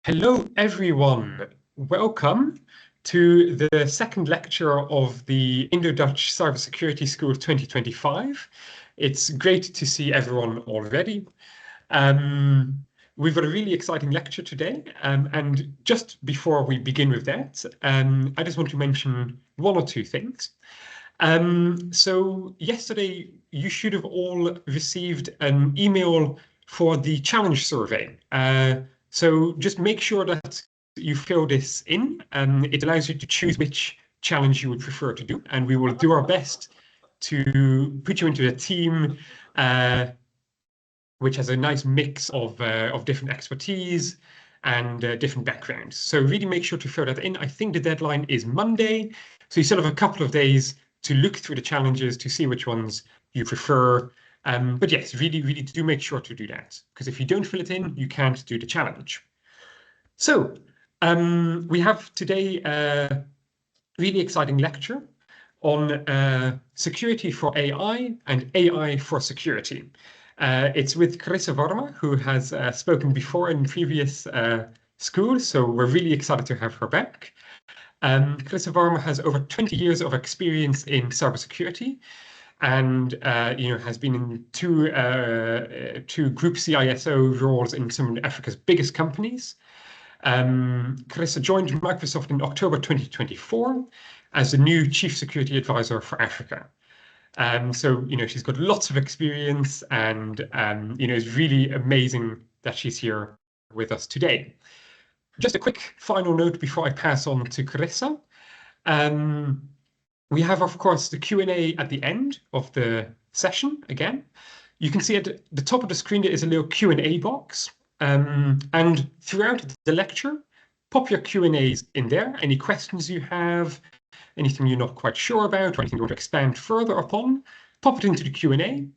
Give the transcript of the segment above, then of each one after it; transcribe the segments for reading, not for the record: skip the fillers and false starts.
Hello, everyone. Welcome to the second lecture of the Indo-Dutch Cybersecurity School 2025. It's great to see everyone already. We've got a really exciting lecture today, and just before we begin with that, I just want to mention one or two things. So yesterday, you should have all received an email for the challenge survey. So just make sure that you fill this in. It allows you to choose which challenge you would prefer to do, and we will do our best to put you into a team which has a nice mix of different expertise and different backgrounds. So really make sure to fill that in. I think the deadline is Monday, so you still have a couple of days to look through the challenges to see which ones you prefer. But yes, really do make sure to do that, because if you don't fill it in, you can't do the challenge. So we have today a really exciting lecture on security for AI and AI for security. It's with Carissa Varma, who has spoken before in previous schools, so we're really excited to have her back. Carissa Varma has over 20 years of experience in cybersecurity, and has been in two group CISO roles in some of Africa's biggest companies. Carissa joined Microsoft in October 2024 as the new Chief Security Advisor for Africa. So she's got lots of experience, and it's really amazing that she's here with us today. Just a quick final note before I pass on to Carissa. We have, of course, the Q&A at the end of the session again. You can see at the top of the screen there is a little Q&A box. And throughout the lecture, pop your Q&As in there. Any questions you have, anything you're not quite sure about, or anything you want to expand further upon, pop it into the Q&A.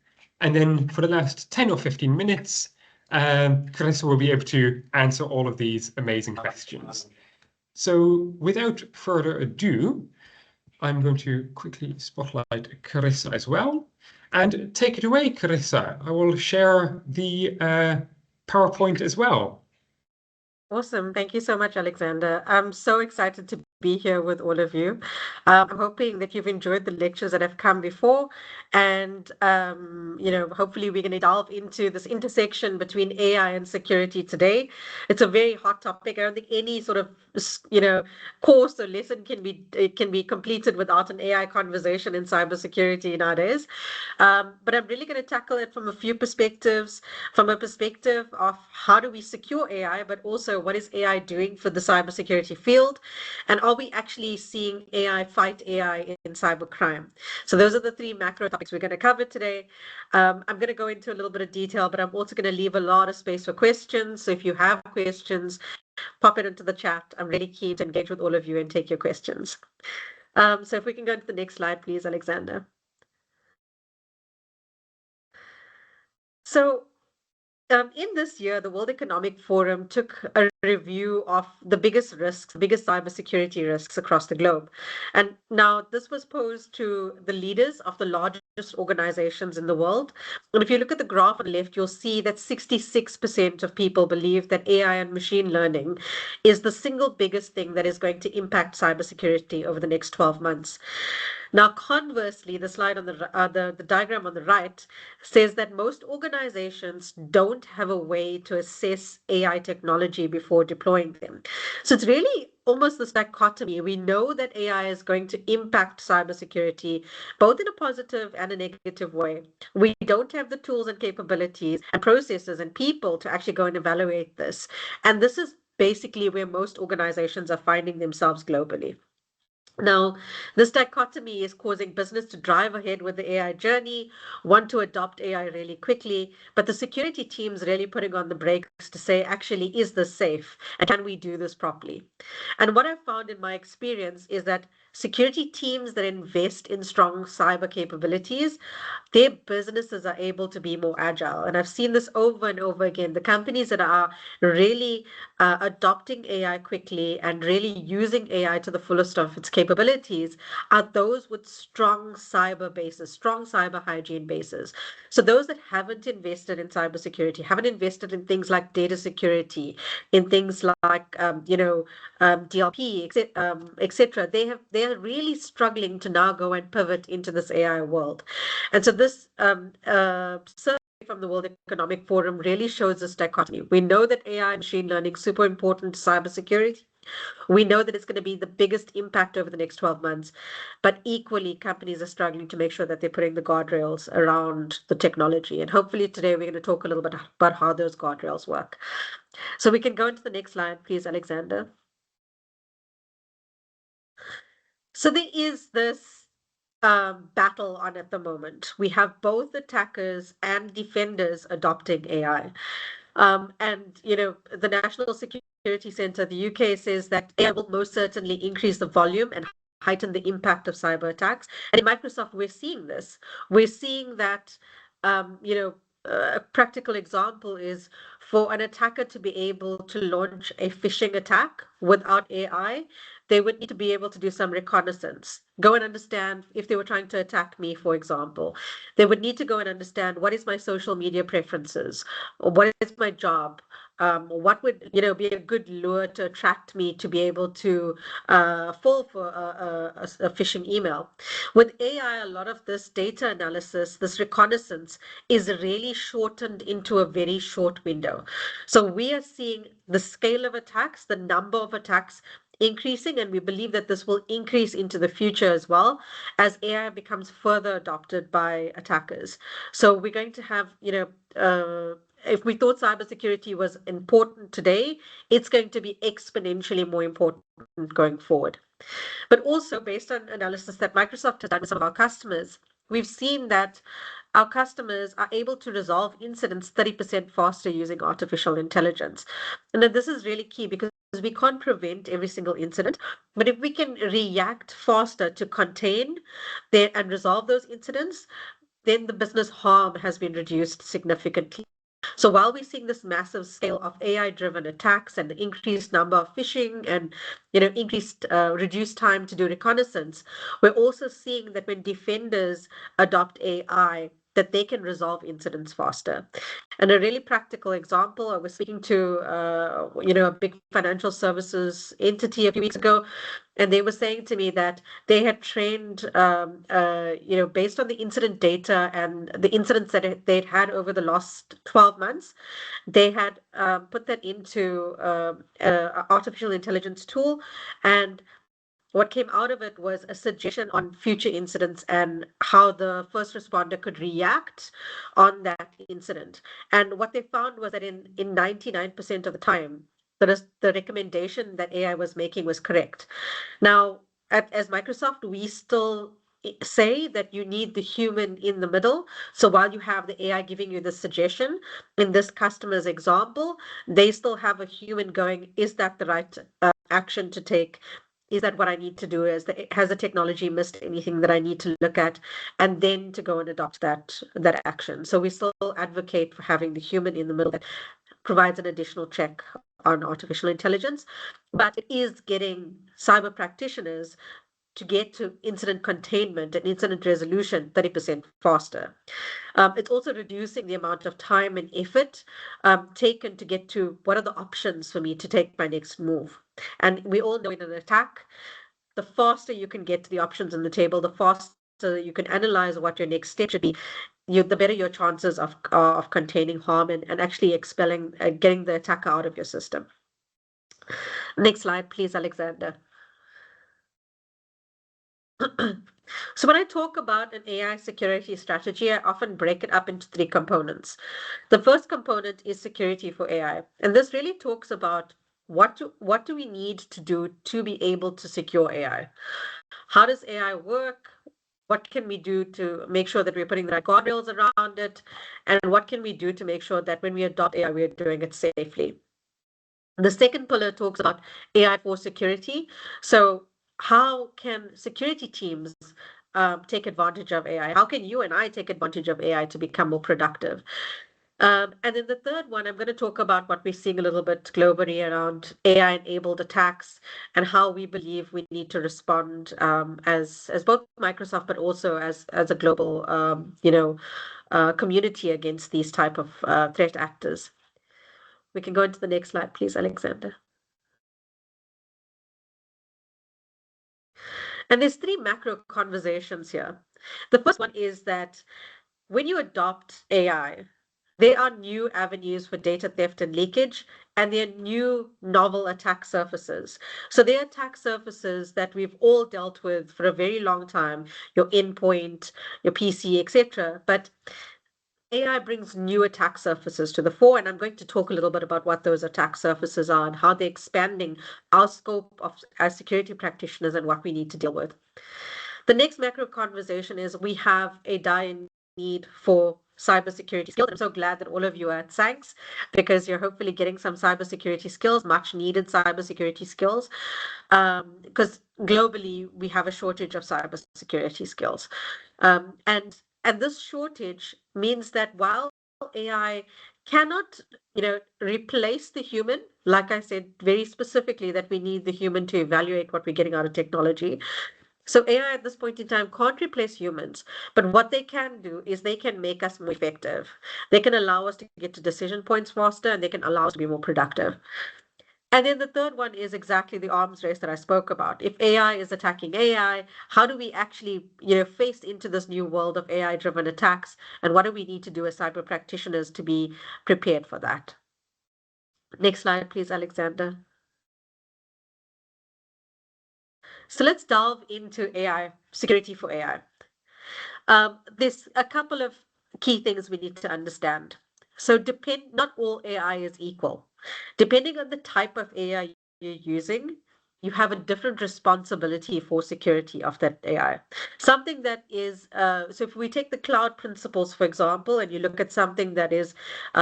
And then for the last 10 or 15 minutes, Carissa will be able to answer all of these amazing questions. So without further ado, I'm going to quickly spotlight Carissa as well. And take it away, Carissa. I will share the PowerPoint as well. Awesome. Thank you so much, Alexander. I'm so excited to be here with all of you. I'm hoping that you've enjoyed the lectures that have come before, and hopefully we're going to delve into this intersection between AI and security today. It's a very hot topic. I don't think any sort of course or lesson can be completed without an AI conversation in cybersecurity nowadays. But I'm really going to tackle it from a few perspectives, from a perspective of how do we secure AI, but also what is AI doing for the cybersecurity field, and are we actually seeing AI fight AI in cybercrime? So those are the three macro topics we're going to cover today. I'm going to go into a little bit of detail, but I'm also going to leave a lot of space for questions. So if you have questions, pop it into the chat. I'm really keen to engage with all of you and take your questions. So if we can go to the next slide, please, Alexander. So in this year, the World Economic Forum took a review of the biggest cybersecurity risks across the globe. And now this was posed to the leaders of the largest organizations in the world. And if you look at the graph on the left, you'll see that 66% of people believe that AI and machine learning is the single biggest thing that is going to impact cybersecurity over the next 12 months. Now, conversely, the slide on the diagram on the right says that most organizations don't have a way to assess AI technology before deploying them. So it's really almost this dichotomy. We know that AI is going to impact cybersecurity, both in a positive and a negative way. We don't have the tools and capabilities and processes and people to actually go and evaluate this. And this is basically where most organizations are finding themselves globally. Now, this dichotomy is causing business to drive ahead with the AI journey, want to adopt AI really quickly, but the security team's really putting on the brakes to say, actually, is this safe? And can we do this properly? And what I've found in my experience is that security teams that invest in strong cyber capabilities, their businesses are able to be more agile. And I've seen this over and over again. The companies that are really adopting AI quickly and really using AI to the fullest of its capabilities are those with strong cyber bases, strong cyber hygiene bases. So those that haven't invested in cybersecurity, haven't invested in things like data security, in things like DLP, etc., they are really struggling to now go and pivot into this AI world. And so this survey from the World Economic Forum really shows this dichotomy. We know that AI and machine learning is super important to cybersecurity. We know that it's going to be the biggest impact over the next 12 months, but equally, companies are struggling to make sure that they're putting the guardrails around the technology. And hopefully today we're going to talk a little bit about how those guardrails work. So we can go into the next slide, please, Alexander. So there is this battle on at the moment. We have both attackers and defenders adopting AI. And, the National Security Center, the UK, says that AI will most certainly increase the volume and heighten the impact of cyber attacks. And in Microsoft, we're seeing this. We're seeing that, a practical example is for an attacker to be able to launch a phishing attack without AI, they would need to be able to do some reconnaissance, go and understand if they were trying to attack me, for example. They would need to go and understand what is my social media preferences, or what is my job, what would be a good lure to attract me to be able to fall for a phishing email. With AI, a lot of this data analysis, this reconnaissance, is really shortened into a very short window. So we are seeing the scale of attacks, the number of attacks increasing, and we believe that this will increase into the future as well as AI becomes further adopted by attackers. So we're going to have, if we thought cybersecurity was important today, it's going to be exponentially more important going forward. But also, based on analysis that Microsoft has done with some of our customers, we've seen that our customers are able to resolve incidents 30% faster using artificial intelligence. And then this is really key because we can't prevent every single incident, but if we can react faster to contain and resolve those incidents, then the business harm has been reduced significantly. So while we're seeing this massive scale of AI-driven attacks and the increased number of phishing and increased reduced time to do reconnaissance, we're also seeing that when defenders adopt AI, that they can resolve incidents faster. And a really practical example, I was speaking to a big financial services entity a few weeks ago, and they were saying to me that they had trained, based on the incident data and the incidents that they'd had over the last 12 months, they had put that into an artificial intelligence tool, and what came out of it was a suggestion on future incidents and how the first responder could react on that incident. And what they found was that in 99% of the time, the recommendation that AI was making was correct. Now, as Microsoft, we still say that you need the human in the middle. So while you have the AI giving you the suggestion, in this customer's example, they still have a human going, is that the right action to take? Is that what I need to do? Has the technology missed anything that I need to look at? And then to go and adopt that action. So we still advocate for having the human in the middle that provides an additional check on artificial intelligence, but it is getting cyber practitioners to get to incident containment and incident resolution 30% faster. It's also reducing the amount of time and effort taken to get to what are the options for me to take my next move. And we all know in an attack, the faster you can get to the options on the table, the faster you can analyze what your next step should be, the better your chances of containing harm and actually expelling, getting the attacker out of your system. Next slide, please, Alexander. So when I talk about an AI security strategy, I often break it up into three components. The first component is security for AI. And this really talks about what do we need to do to be able to secure AI? How does AI work? What can we do to make sure that we're putting the right guardrails around it? And what can we do to make sure that when we adopt AI, we're doing it safely? The second pillar talks about AI for security. So how can security teams take advantage of AI? How can you and I take advantage of AI to become more productive? And then the third one, I'm going to talk about what we're seeing a little bit globally around AI-enabled attacks and how we believe we need to respond as both Microsoft, but also as a global community against these type of threat actors. We can go into the next slide, please, Alexander. And there's three macro conversations here. The first one is that when you adopt AI, there are new avenues for data theft and leakage, and there are new novel attack surfaces. So there are attack surfaces that we've all dealt with for a very long time, your endpoint, your PC, etc. But AI brings new attack surfaces to the fore, and I'm going to talk a little bit about what those attack surfaces are and how they're expanding our scope of as security practitioners and what we need to deal with. The next macro conversation is we have a dire need for cybersecurity skills. I'm so glad that all of you are at SANCS because you're hopefully getting some cybersecurity skills, much needed cybersecurity skills, because globally we have a shortage of cybersecurity skills. And this shortage means that while AI cannot, replace the human, like I said very specifically that we need the human to evaluate what we're getting out of technology. So AI at this point in time can't replace humans, but what they can do is they can make us more effective. They can allow us to get to decision points faster, and they can allow us to be more productive. And then the third one is exactly the arms race that I spoke about. If AI is attacking AI, how do we actually, face into this new world of AI-driven attacks? And what do we need to do as cyber practitioners to be prepared for that? Next slide, please, Alexander. So let's delve into AI, security for AI. There's a couple of key things we need to understand. So not all AI is equal. Depending on the type of AI you're using, you have a different responsibility for security of that AI. Something that is, so if we take the cloud principles, for example, and you look at something that is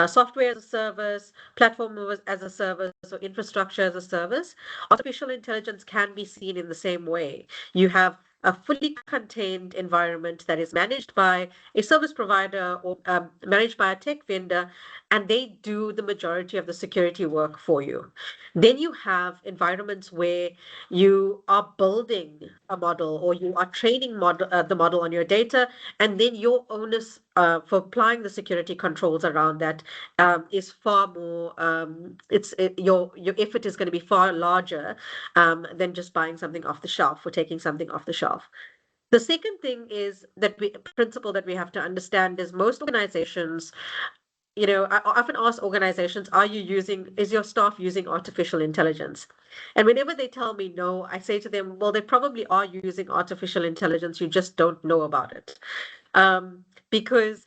software as a service, platform as a service, or infrastructure as a service, artificial intelligence can be seen in the same way. You have a fully contained environment that is managed by a service provider or managed by a tech vendor, and they do the majority of the security work for you. Then you have environments where you are building a model or you are training the model on your data, and then your onus for applying the security controls around that is far more. Your effort is going to be far larger than just buying something off the shelf or taking something off the shelf. The second thing is that principle that we have to understand is most organizations, I often ask organizations, is your staff using artificial intelligence? And whenever they tell me no, I say to them, well, they probably are using artificial intelligence, you just don't know about it. Because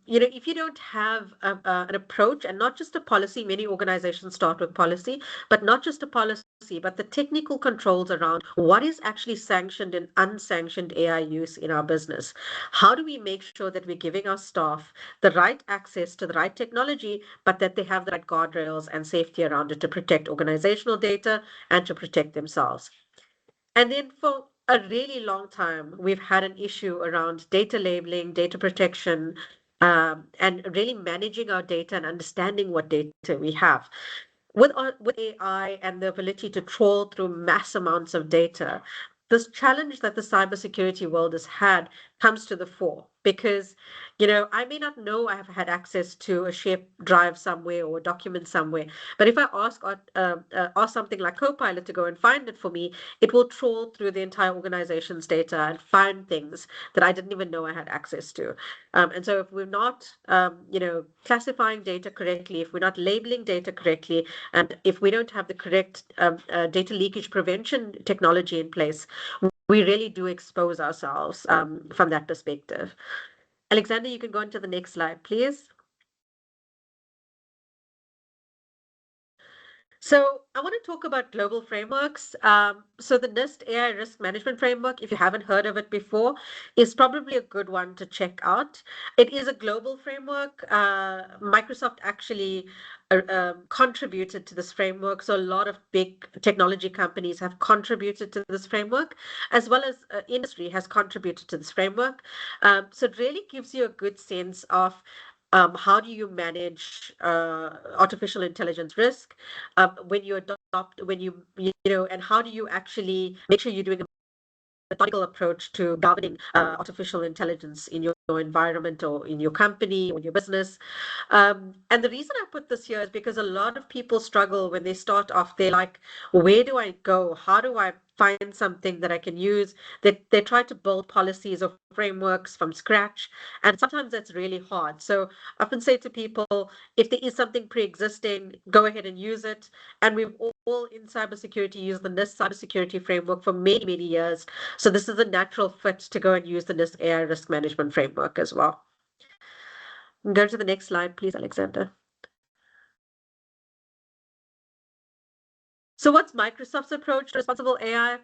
if you don't have an approach and not just a policy, many organizations start with policy, but not just a policy, but the technical controls around what is actually sanctioned and unsanctioned AI use in our business. How do we make sure that we're giving our staff the right access to the right technology, but that they have the right guardrails and safety around it to protect organizational data and to protect themselves? And then for a really long time, we've had an issue around data labeling, data protection, and really managing our data and understanding what data we have. With AI and the ability to trawl through mass amounts of data, this challenge that the cybersecurity world has had comes to the fore because, I may not know I have had access to a shared drive somewhere or a document somewhere, but if I ask something like Copilot to go and find it for me, it will trawl through the entire organization's data and find things that I didn't even know I had access to. And so if we're not, classifying data correctly, if we're not labeling data correctly, and if we don't have the correct data leakage prevention technology in place, we really do expose ourselves from that perspective. Alexander, you can go on to the next slide, please. So I want to talk about global frameworks. So the NIST AI Risk Management Framework, if you haven't heard of it before, is probably a good one to check out. It is a global framework. Microsoft actually contributed to this framework. So a lot of big technology companies have contributed to this framework, as well as industry has contributed to this framework. So it really gives you a good sense of how do you manage artificial intelligence risk when you adopt, and how do you actually make sure you're doing a methodical approach to governing artificial intelligence in your environment or in your company or in your business. And the reason I put this here is because a lot of people struggle when they start off. They're like, where do I go? How do I find something that I can use? They try to build policies or frameworks from scratch. And sometimes that's really hard. So I often say to people, if there is something pre-existing, go ahead and use it. And we've all in cybersecurity used the NIST cybersecurity framework for many, many years. So this is a natural fit to go and use the NIST AI risk management framework as well. Go to the next slide, please, Alexander. So what's Microsoft's approach to responsible AI?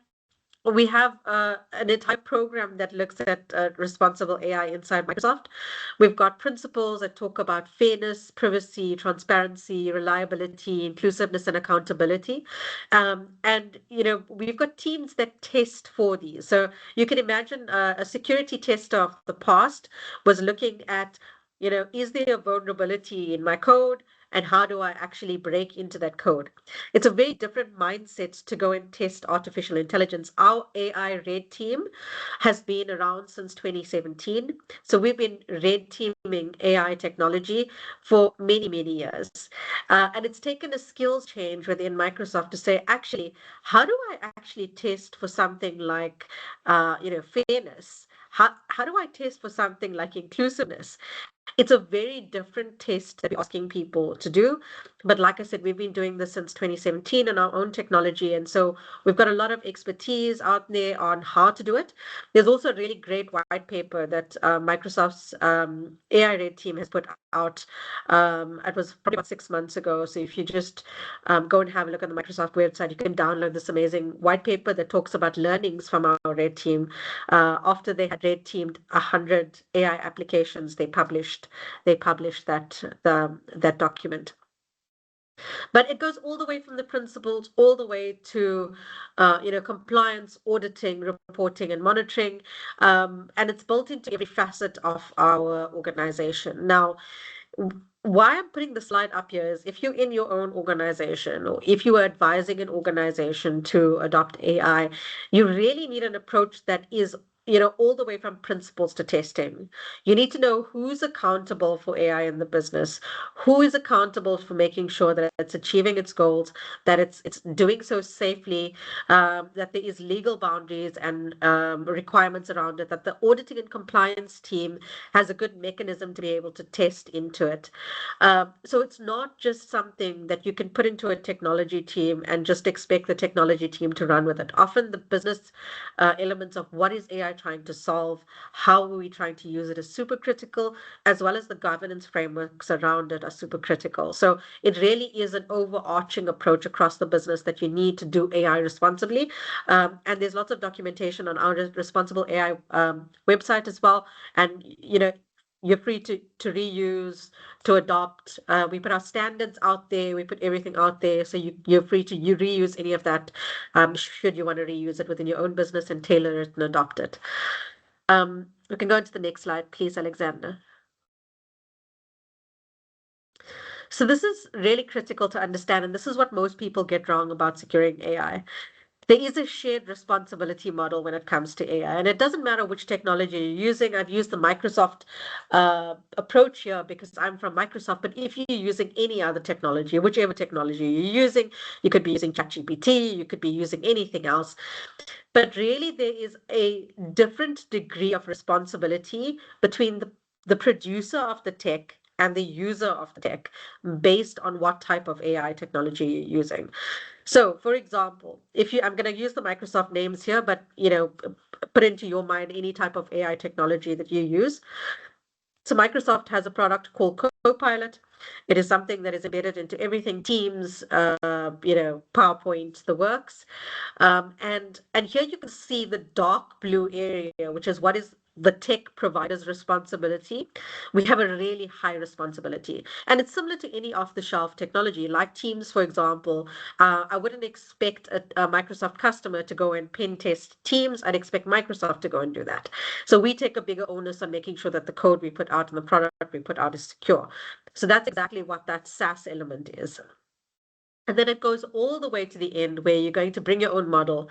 We have an entire program that looks at responsible AI inside Microsoft. We've got principles that talk about fairness, privacy, transparency, reliability, inclusiveness, and accountability. And we've got teams that test for these. So you can imagine a security tester of the past was looking at, is there a vulnerability in my code? And how do I actually break into that code? It's a very different mindset to go and test artificial intelligence. Our AI red team has been around since 2017. So we've been red teaming AI technology for many, many years. And it's taken a skills change within Microsoft to say, actually, how do I actually test for something like, fairness? How do I test for something like inclusiveness? It's a very different test that we're asking people to do. But like I said, we've been doing this since 2017 in our own technology. And so we've got a lot of expertise out there on how to do it. There's also a really great white paper that Microsoft's AI Red team has put out. It was probably about 6 months ago. So if you just go and have a look on the Microsoft website, you can download this amazing white paper that talks about learnings from our Red team. After they had red teamed 100 AI applications, they published that document. But it goes all the way from the principles all the way to compliance, auditing, reporting, and monitoring, and it's built into every facet of our organization. Now, why I'm putting the slide up here is if you're in your own organization or if you are advising an organization to adopt AI, you really need an approach that is all the way from principles to testing. You need to know who's accountable for AI in the business, who is accountable for making sure that it's achieving its goals, that it's doing so safely, that there is legal boundaries and requirements around it, that the auditing and compliance team has a good mechanism to be able to test into it. So it's not just something that you can put into a technology team and just expect the technology team to run with it. Often the business elements of what is AI trying to solve, how are we trying to use it is super critical, as well as the governance frameworks around it are super critical. So it really is an overarching approach across the business that you need to do AI responsibly. And there's lots of documentation on our responsible AI website as well. And you're free to reuse, to adopt. We put our standards out there. We put everything out there. So you're free to reuse any of that should you want to reuse it within your own business and tailor it and adopt it. We can go into the next slide, please, Alexander. So this is really critical to understand, and this is what most people get wrong about securing AI. There is a shared responsibility model when it comes to AI, and it doesn't matter which technology you're using. I've used the Microsoft approach here because I'm from Microsoft, but if you're using any other technology, whichever technology you're using, you could be using ChatGPT, you could be using anything else. But really, there is a different degree of responsibility between the producer of the tech and the user of the tech based on what type of AI technology you're using. So, for example, I'm going to use the Microsoft names here, but put into your mind any type of AI technology that you use. So Microsoft has a product called Copilot. It is something that is embedded into everything, Teams, PowerPoint, the works. And here you can see the dark blue area, which is what is the tech provider's responsibility, we have a really high responsibility. And it's similar to any off-the-shelf technology, like Teams, for example. I wouldn't expect a Microsoft customer to go and pen test Teams. I'd expect Microsoft to go and do that. So we take a bigger onus on making sure that the code we put out and the product we put out is secure. So that's exactly what that SaaS element is. And then it goes all the way to the end where you're going to bring your own model,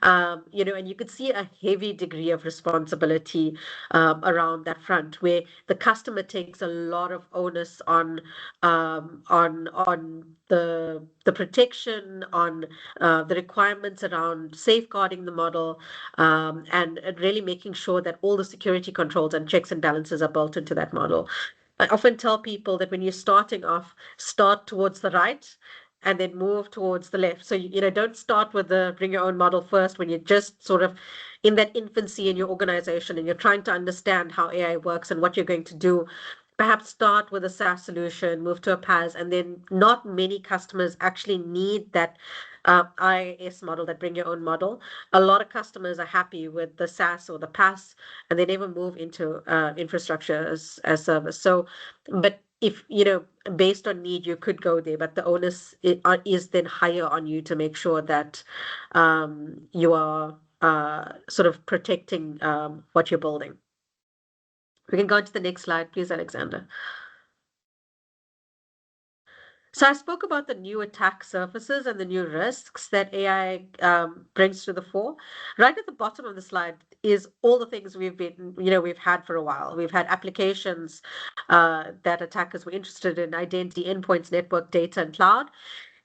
and you could see a heavy degree of responsibility around that front, where the customer takes a lot of onus on the protection, on the requirements around safeguarding the model, and really making sure that all the security controls and checks and balances are built into that model. I often tell people that when you're starting off, start towards the right and then move towards the left. So, don't start with the bring your own model first when you're just sort of in that infancy in your organization and you're trying to understand how AI works and what you're going to do. Perhaps start with a SaaS solution, move to a PaaS, and then not many customers actually need that IaaS model, that bring your own model. A lot of customers are happy with the SaaS or the PaaS, and they never move into infrastructure as service. So, but if based on need, you could go there, but the onus is then higher on you to make sure that you are sort of protecting what you're building. We can go on to the next slide, please, Alexander. So I spoke about the new attack surfaces and the new risks that AI brings to the fore. Right at the bottom of the slide is all the things we've had for a while. We've had applications that attackers were interested in: identity, endpoints, network, data, and cloud.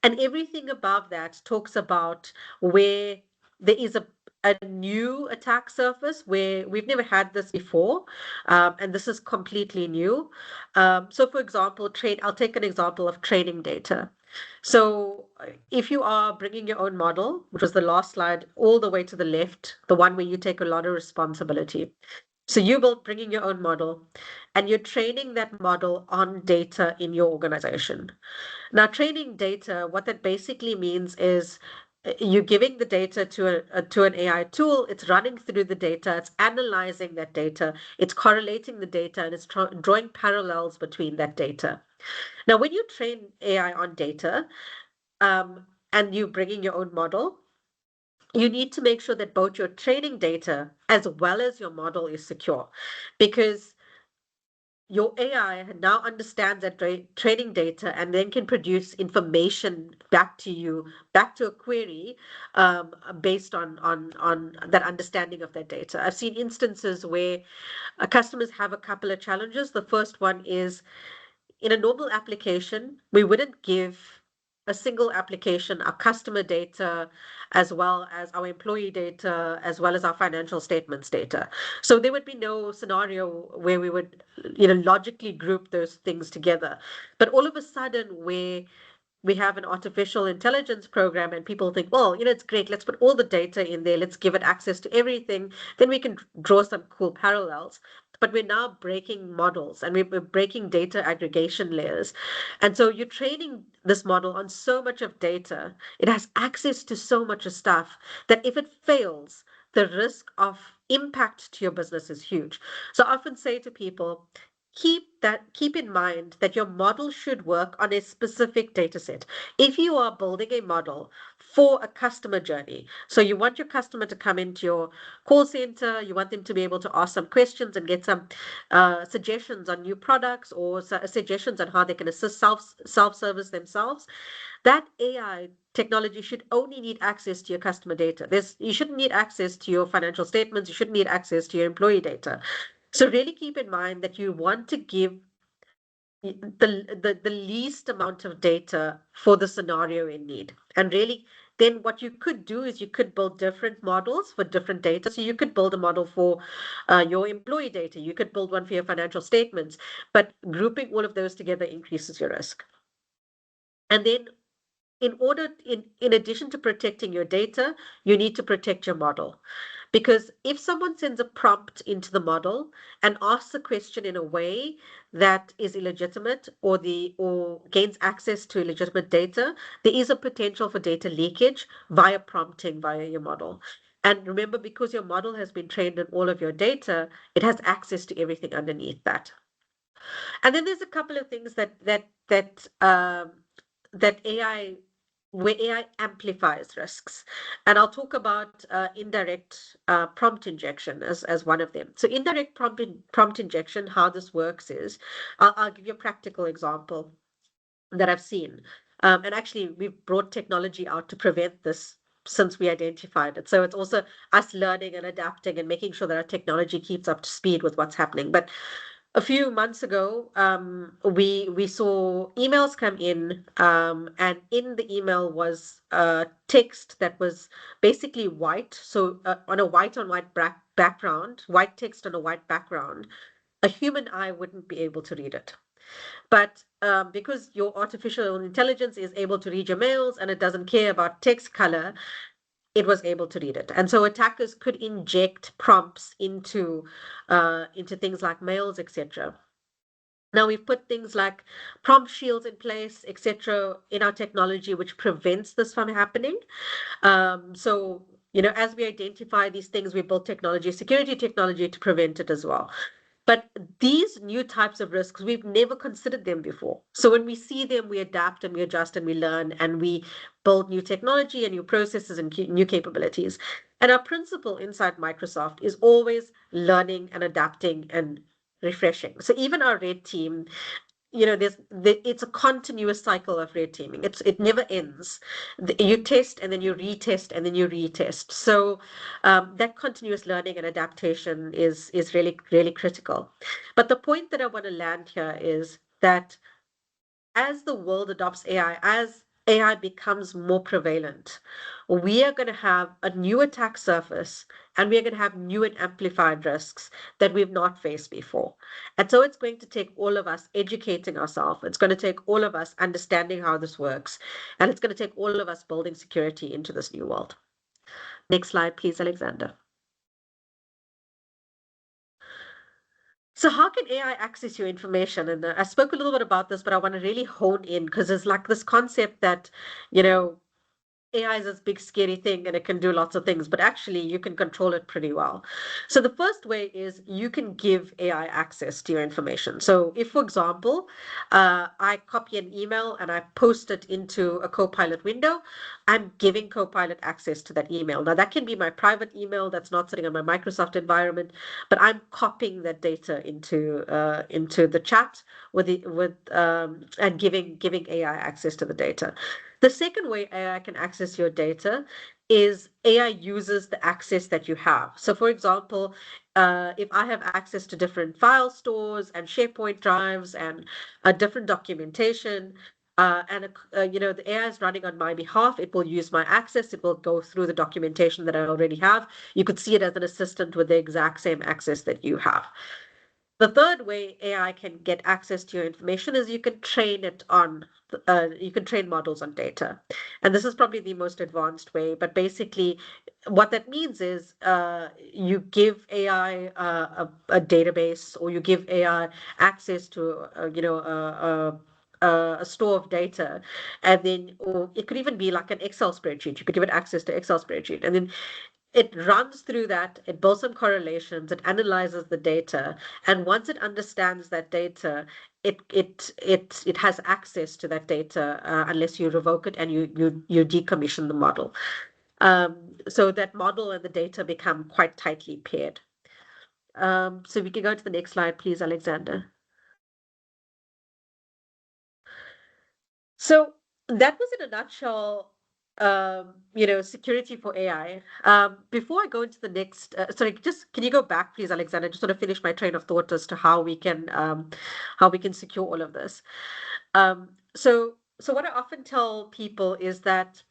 And everything above that talks about where there is a new attack surface where we've never had this before, and this is completely new. So, for example, I'll take an example of training data. So, if you are bringing your own model, which was the last slide, all the way to the left, the one where you take a lot of responsibility. So, bringing your own model, and you're training that model on data in your organization. Now, training data, what that basically means is you're giving the data to an AI tool. It's running through the data, it's analyzing that data, it's correlating the data, and it's drawing parallels between that data. Now, when you train AI on data, and you're bringing your own model, you need to make sure that both your training data as well as your model is secure, because your AI now understands that training data and then can produce information back to you, back to a query, based on that understanding of that data. I've seen instances where customers have a couple of challenges. The first one is, in a normal application, we wouldn't give a single application our customer data as well as our employee data as well as our financial statements data. So there would be no scenario where we would logically group those things together. But all of a sudden, where we have an artificial intelligence program and people think, well, it's great, let's put all the data in there, let's give it access to everything, then we can draw some cool parallels. But we're now breaking models and we're breaking data aggregation layers. And so you're training this model on so much of data, it has access to so much of stuff, that if it fails, the risk of impact to your business is huge. So I often say to people, keep in mind that your model should work on a specific data set. If you are building a model for a customer journey, so you want your customer to come into your call center, you want them to be able to ask some questions and get some suggestions on new products, or suggestions on how they can assist self-service themselves, that AI technology should only need access to your customer data. You shouldn't need access to your financial statements. You shouldn't need access to your employee data. So really keep in mind that you want to give the least amount of data for the scenario in need. And really, then what you could do is you could build different models for different data. So you could build a model for your employee data. You could build one for your financial statements. But grouping all of those together increases your risk. And then in addition to protecting your data, you need to protect your model. Because if someone sends a prompt into the model and asks a question in a way that is illegitimate, or gains access to illegitimate data, there is a potential for data leakage via prompting via your model. And remember, because your model has been trained on all of your data, it has access to everything underneath that. And then there's a couple of things that AI where AI amplifies risks. And I'll talk about indirect prompt injection as one of them. So indirect prompt injection, how this works is, I'll give you a practical example that I've seen. And actually, we've brought technology out to prevent this since we identified it. So it's also us learning and adapting and making sure that our technology keeps up to speed with what's happening. But a few months ago, we saw emails come in, and in the email was text that was basically white. So on a white on white background, white text on a white background, a human eye wouldn't be able to read it. But because your artificial intelligence is able to read your mails and it doesn't care about text color, it was able to read it. And so attackers could inject prompts into things like mails, etc. Now we've put things like prompt shields in place, etc., in our technology, which prevents this from happening. So, as we identify these things, we build technology, security technology to prevent it as well. But these new types of risks, we've never considered them before. So when we see them, we adapt and we adjust and we learn and we build new technology and new processes and new capabilities. And our principle inside Microsoft is always learning and adapting and refreshing. So even our red team, it's a continuous cycle of red teaming. It never ends. You test and then you retest and then you retest. So that continuous learning and adaptation is really really critical. But the point that I want to land here is that as the world adopts AI, as AI becomes more prevalent, we are going to have a new attack surface and we are going to have new and amplified risks that we've not faced before. And so it's going to take all of us educating ourselves. It's going to take all of us understanding how this works. And it's going to take all of us building security into this new world. Next slide, please, Alexander. So how can AI access your information? And I spoke a little bit about this, but I want to really hone in because there's like this concept that, you know, AI is this big scary thing and it can do lots of things, but actually you can control it pretty well. So the first way is you can give AI access to your information. So if, for example, I copy an email and I post it into a Copilot window, I'm giving Copilot access to that email. Now that can be my private email that's not sitting on my Microsoft environment, but I'm copying that data into the chat and giving AI access to the data. The second way AI can access your data is AI uses the access that you have. So, for example, if I have access to different file stores and SharePoint drives and a different documentation, the AI is running on my behalf, it will use my access. It will go through the documentation that I already have. You could see it as an assistant with the exact same access that you have. The third way AI can get access to your information is you can train models on data. And this is probably the most advanced way, but basically what that means is you give AI a database or you give AI access to, a store of data, and then, or it could even be like an Excel spreadsheet. You could give it access to Excel spreadsheet, and then it runs through that, it builds some correlations, it analyzes the data, and once it understands that data, it has access to that data unless you revoke it and you decommission the model. So that model and the data become quite tightly paired. So we can go to the next slide, please, Alexander. So that was in a nutshell, security for AI. Before I go into the next, sorry, just can you go back, please, Alexander? Just sort of finish my train of thought as to how we can secure all of this. So what I often tell people is that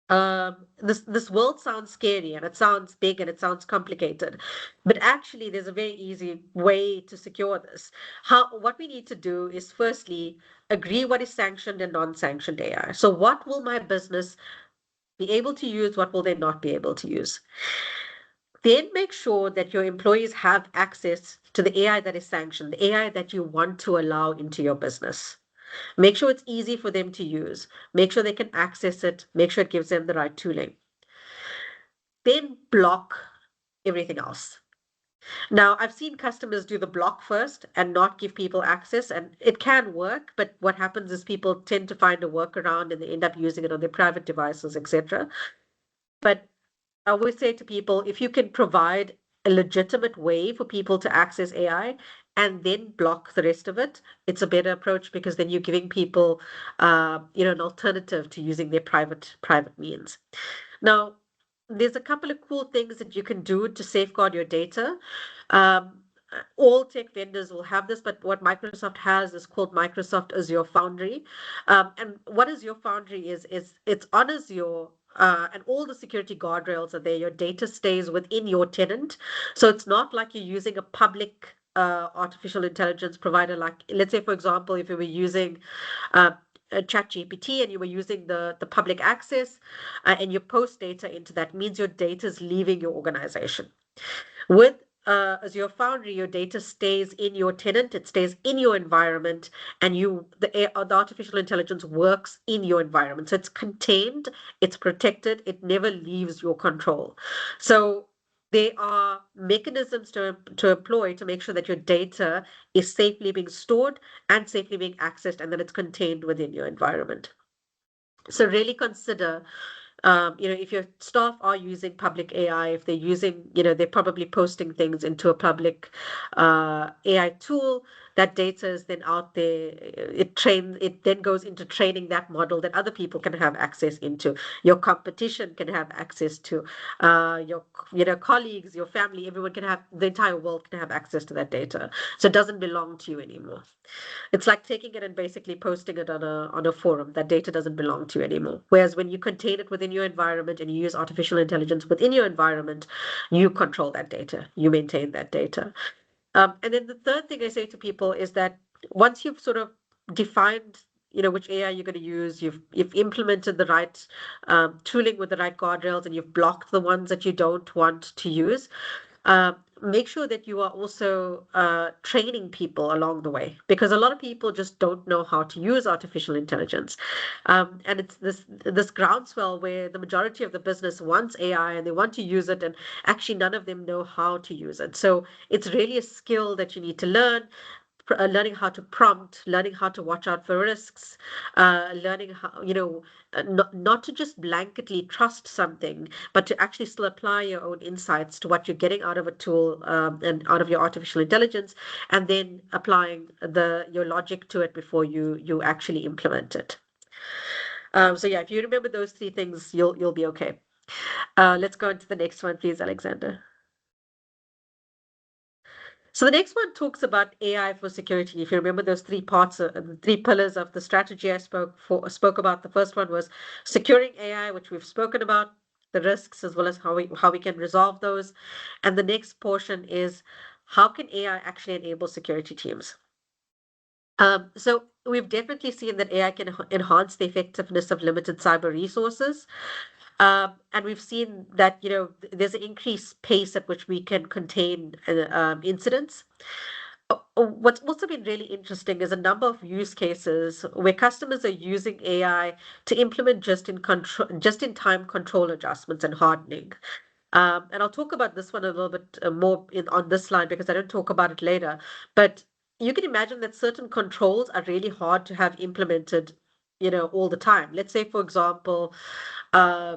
this world sounds scary and it sounds big and it sounds complicated, but actually there's a very easy way to secure this. What we need to do is firstly agree what is sanctioned and non-sanctioned AI. So what will my business be able to use? What will they not be able to use? Then make sure that your employees have access to the AI that is sanctioned, the AI that you want to allow into your business. Make sure it's easy for them to use. Make sure they can access it. Make sure it gives them the right tooling. then block everything else. Now, I've seen customers do the block first and not give people access, and it can work, but what happens is people tend to find a workaround and they end up using it on their private devices, etc. But I always say to people, if you can provide a legitimate way for people to access AI and then block the rest of it, it's a better approach because then you're giving people, an alternative to using their private means. Now, there's a couple of cool things that you can do to safeguard your data. Um, all tech vendors will have this, but what Microsoft has is called Microsoft Azure Foundry. And what Azure Foundry is it's on Azure, and all the security guardrails are there. Your data stays within your tenant. So it's not like you're using a public artificial intelligence provider. Like, let's say, for example, if you were using uh, ChatGPT and you were using the public access and you post data into that, means your data is leaving your organization. With Azure Foundry, your data stays in your tenant, it stays in your environment, and the artificial intelligence works in your environment. So it's contained, it's protected, it never leaves your control. So there are mechanisms to employ to make sure that your data is safely being stored and safely being accessed, and that it's contained within your environment. So really consider, if your staff are using public AI, if they're using, they're probably posting things into a public AI tool, that data is then out there. It then goes into training that model that other people can have access into. Your competition can have access to, your colleagues, your family, everyone can have, the entire world can have access to that data. So it doesn't belong to you anymore. It's like taking it and basically posting it on a forum. That data doesn't belong to you anymore. Whereas when you contain it within your environment and you use artificial intelligence within your environment, you control that data, you maintain that data. And then the third thing I say to people is that once you've sort of defined, which AI you're going to use, you've implemented the right tooling with the right guardrails, and you've blocked the ones that you don't want to use. Make sure that you are also training people along the way, because a lot of people just don't know how to use artificial intelligence. And it's this groundswell where the majority of the business wants AI and they want to use it, and actually none of them know how to use it. So it's really a skill that you need to learn. Learning how to prompt, learning how to watch out for risks, learning how, not to just blanketly trust something, but to actually still apply your own insights to what you're getting out of a tool, and out of your artificial intelligence, and then applying your logic to it before you actually implement it. So yeah, if you remember those three things, you'll be okay. Let's go into the next one, please, Alexander. So the next one talks about AI for security. If you remember those three parts, the three pillars of the strategy I spoke about, the first one was securing AI, which we've spoken about, the risks as well as how we can resolve those. And the next portion is how can AI actually enable security teams? So we've definitely seen that AI can enhance the effectiveness of limited cyber resources. And we've seen that, there's an increased pace at which we can contain incidents. What's also been really interesting is a number of use cases where customers are using AI to implement just-in-time control adjustments and hardening. And I'll talk about this one a little bit more on this slide because I don't talk about it later. But you can imagine that certain controls are really hard to have implemented, all the time. Let's say, for example, uh,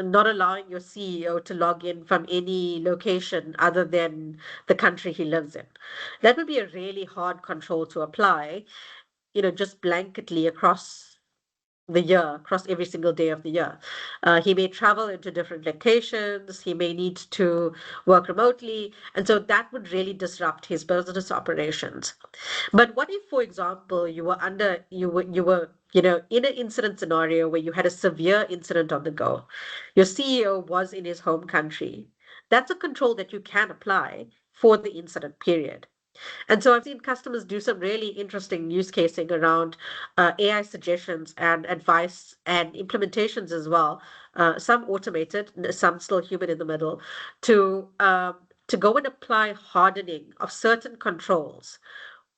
not allowing your CEO to log in from any location other than the country he lives in. That would be a really hard control to apply, just blanketly across the year, across every single day of the year. He may travel into different locations, he may need to work remotely, and so that would really disrupt his business operations. But what if, for example, in an incident scenario where you had a severe incident on the go, your CEO was in his home country? That's a control that you can apply for the incident period. And so I've seen customers do some really interesting use casing around AI suggestions and advice and implementations as well. Some automated, some still human in the middle, to go and apply hardening of certain controls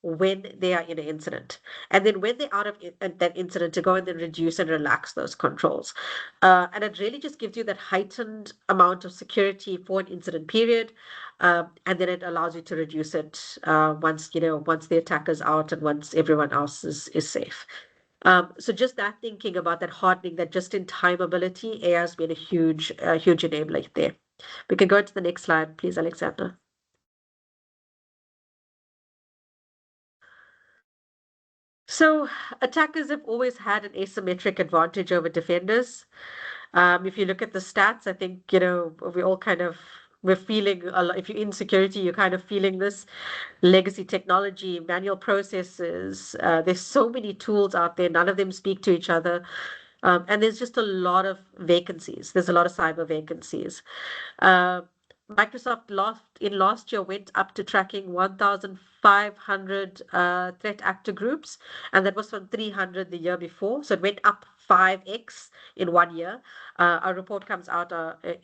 when they are in an incident. And then when they're out of that incident, to go and then reduce and relax those controls. And it really just gives you that heightened amount of security for an incident period. And then it allows you to reduce it once the attacker's out and once everyone else is safe. So just that thinking about that hardening, that just-in-time ability, AI has been a huge enabler there. We can go to the next slide, please, Alexander. So attackers have always had an asymmetric advantage over defenders. If you look at the stats, I think, we all we're feeling a lot. If you're in security, you're kind of feeling this legacy technology, manual processes. There's so many tools out there. None of them speak to each other. And there's just a lot of vacancies. There's a lot of cyber vacancies. Uh, Microsoft last year went up to tracking 1,500 threat actor groups, and that was from 300 the year before. So it went up 5x in 1 year. Our report comes out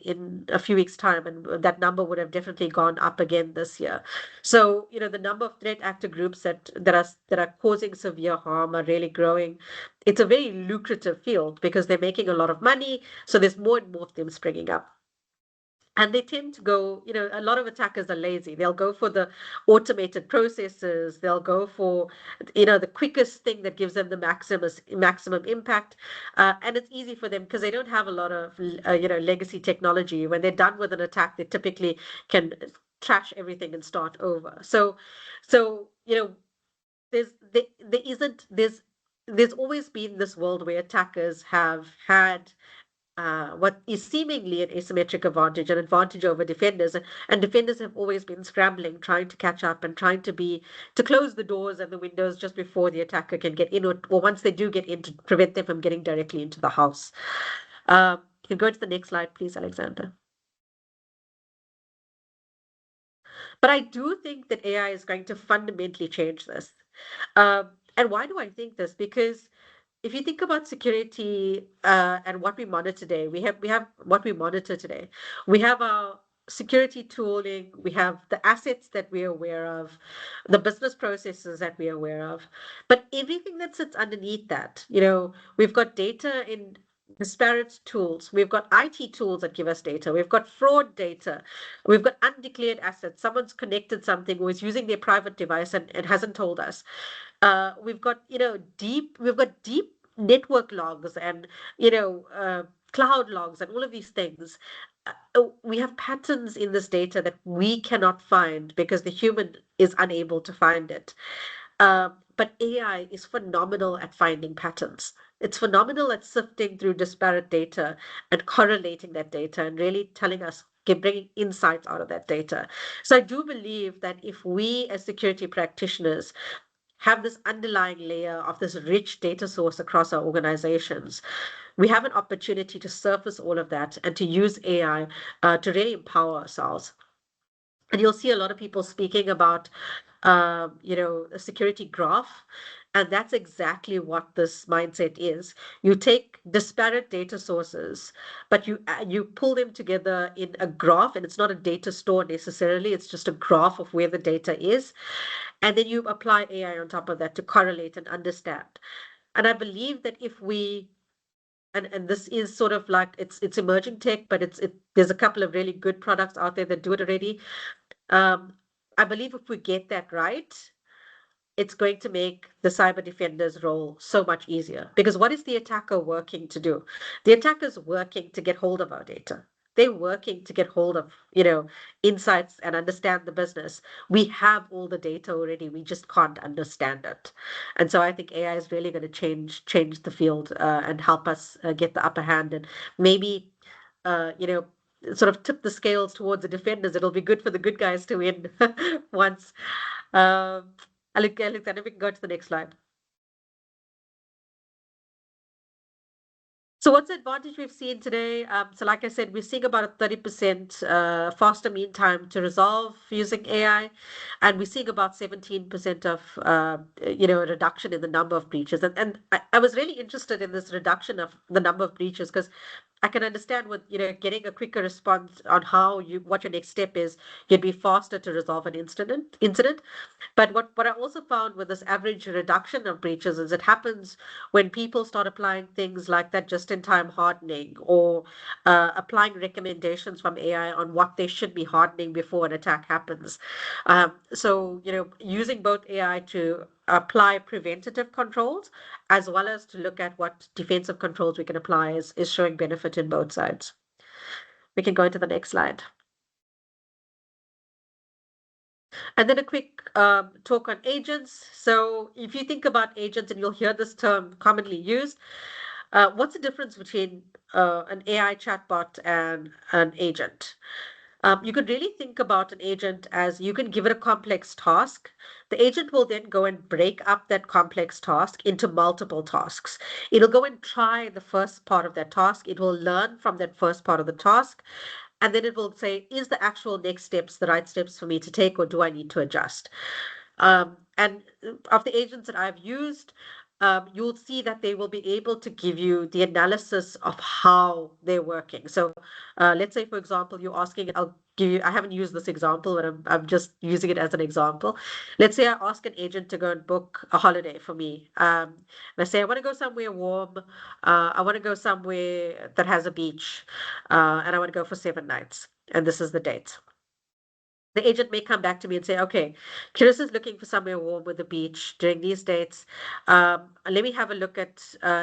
in a few weeks' time, and that number would have definitely gone up again this year. So the number of threat actor groups that are causing severe harm are really growing. It's a very lucrative field because they're making a lot of money. So there's more and more of them springing up. And they tend to go, a lot of attackers are lazy. They'll go for the automated processes. They'll go for, the quickest thing that gives them the maximum impact. And it's easy for them because they don't have a lot of, legacy technology. When they're done with an attack, they typically can trash everything and start over. So there's always been this world where attackers have had what is seemingly an asymmetric advantage, an advantage over defenders. And defenders have always been scrambling, trying to catch up and trying to close the doors and the windows just before the attacker can get in, or once they do get in, to prevent them from getting directly into the house. You can go to the next slide, please, Alexander. But I do think that AI is going to fundamentally change this. And why do I think this? Because if you think about security and what we monitor today, we have what we monitor today. We have our security tooling, we have the assets that we're aware of, the business processes that we're aware of, but everything that sits underneath that, we've got data in disparate tools. We've got IT tools that give us data. We've got fraud data. We've got undeclared assets. Someone's connected something or is using their private device and hasn't told us. We've got deep network logs and cloud logs and all of these things. We have patterns in this data that we cannot find because the human is unable to find it. But AI is phenomenal at finding patterns. It's phenomenal at sifting through disparate data and correlating that data and really telling us, bringing insights out of that data. So I do believe that if we as security practitioners have this underlying layer of this rich data source across our organizations, we have an opportunity to surface all of that and to use AI to really empower ourselves. And you'll see a lot of people speaking about, a security graph. And that's exactly what this mindset is. You take disparate data sources, but you pull them together in a graph, and it's not a data store necessarily. It's just a graph of where the data is. And then you apply AI on top of that to correlate and understand. And I believe that if we and this is sort of like it's emerging tech, but there's a couple of really good products out there that do it already. I believe if we get that right, it's going to make the cyber defender's role so much easier. Because what is the attacker working to do? The attacker's working to get hold of our data. They're working to get hold of, insights and understand the business. We have all the data already. We just can't understand it. And so I think AI is really going to change the field and help us get the upper hand and maybe, sort of tip the scales towards the defenders. It'll be good for the good guys to win once. Um, Alexander, we can go to the next slide. So what's the advantage we've seen today? So like I said, we're seeing about a 30% faster mean time to resolve using AI, and we're seeing about 17% of a reduction in the number of breaches. And I was really interested in this reduction of the number of breaches because I can understand with getting a quicker response on what your next step is, you'd be faster to resolve an incident. But what I also found with this average reduction of breaches is it happens when people start applying things like that just-in-time hardening or applying recommendations from AI on what they should be hardening before an attack happens. So, using both AI to apply preventative controls as well as to look at what defensive controls we can apply is showing benefit in both sides. We can go into the next slide. And then a quick talk on agents. So if you think about agents, and you'll hear this term commonly used, what's the difference between an AI chatbot and an agent? You could really think about an agent as you can give it a complex task. The agent will then go and break up that complex task into multiple tasks. It'll go and try the first part of that task. It will learn from that first part of the task. And then it will say, is the actual next steps the right steps for me to take, or do I need to adjust? And of the agents that I've used, you'll see that they will be able to give you the analysis of how they're working. So let's say, for example, you're asking, I haven't used this example, but I'm just using it as an example. Let's say I ask an agent to go and book a holiday for me. And I say, I want to go somewhere warm. I want to go somewhere that has a beach. And I want to go for 7 nights. And this is the date. The agent may come back to me and say, okay, Chris is looking for somewhere warm with a beach during these dates. Let me have a look at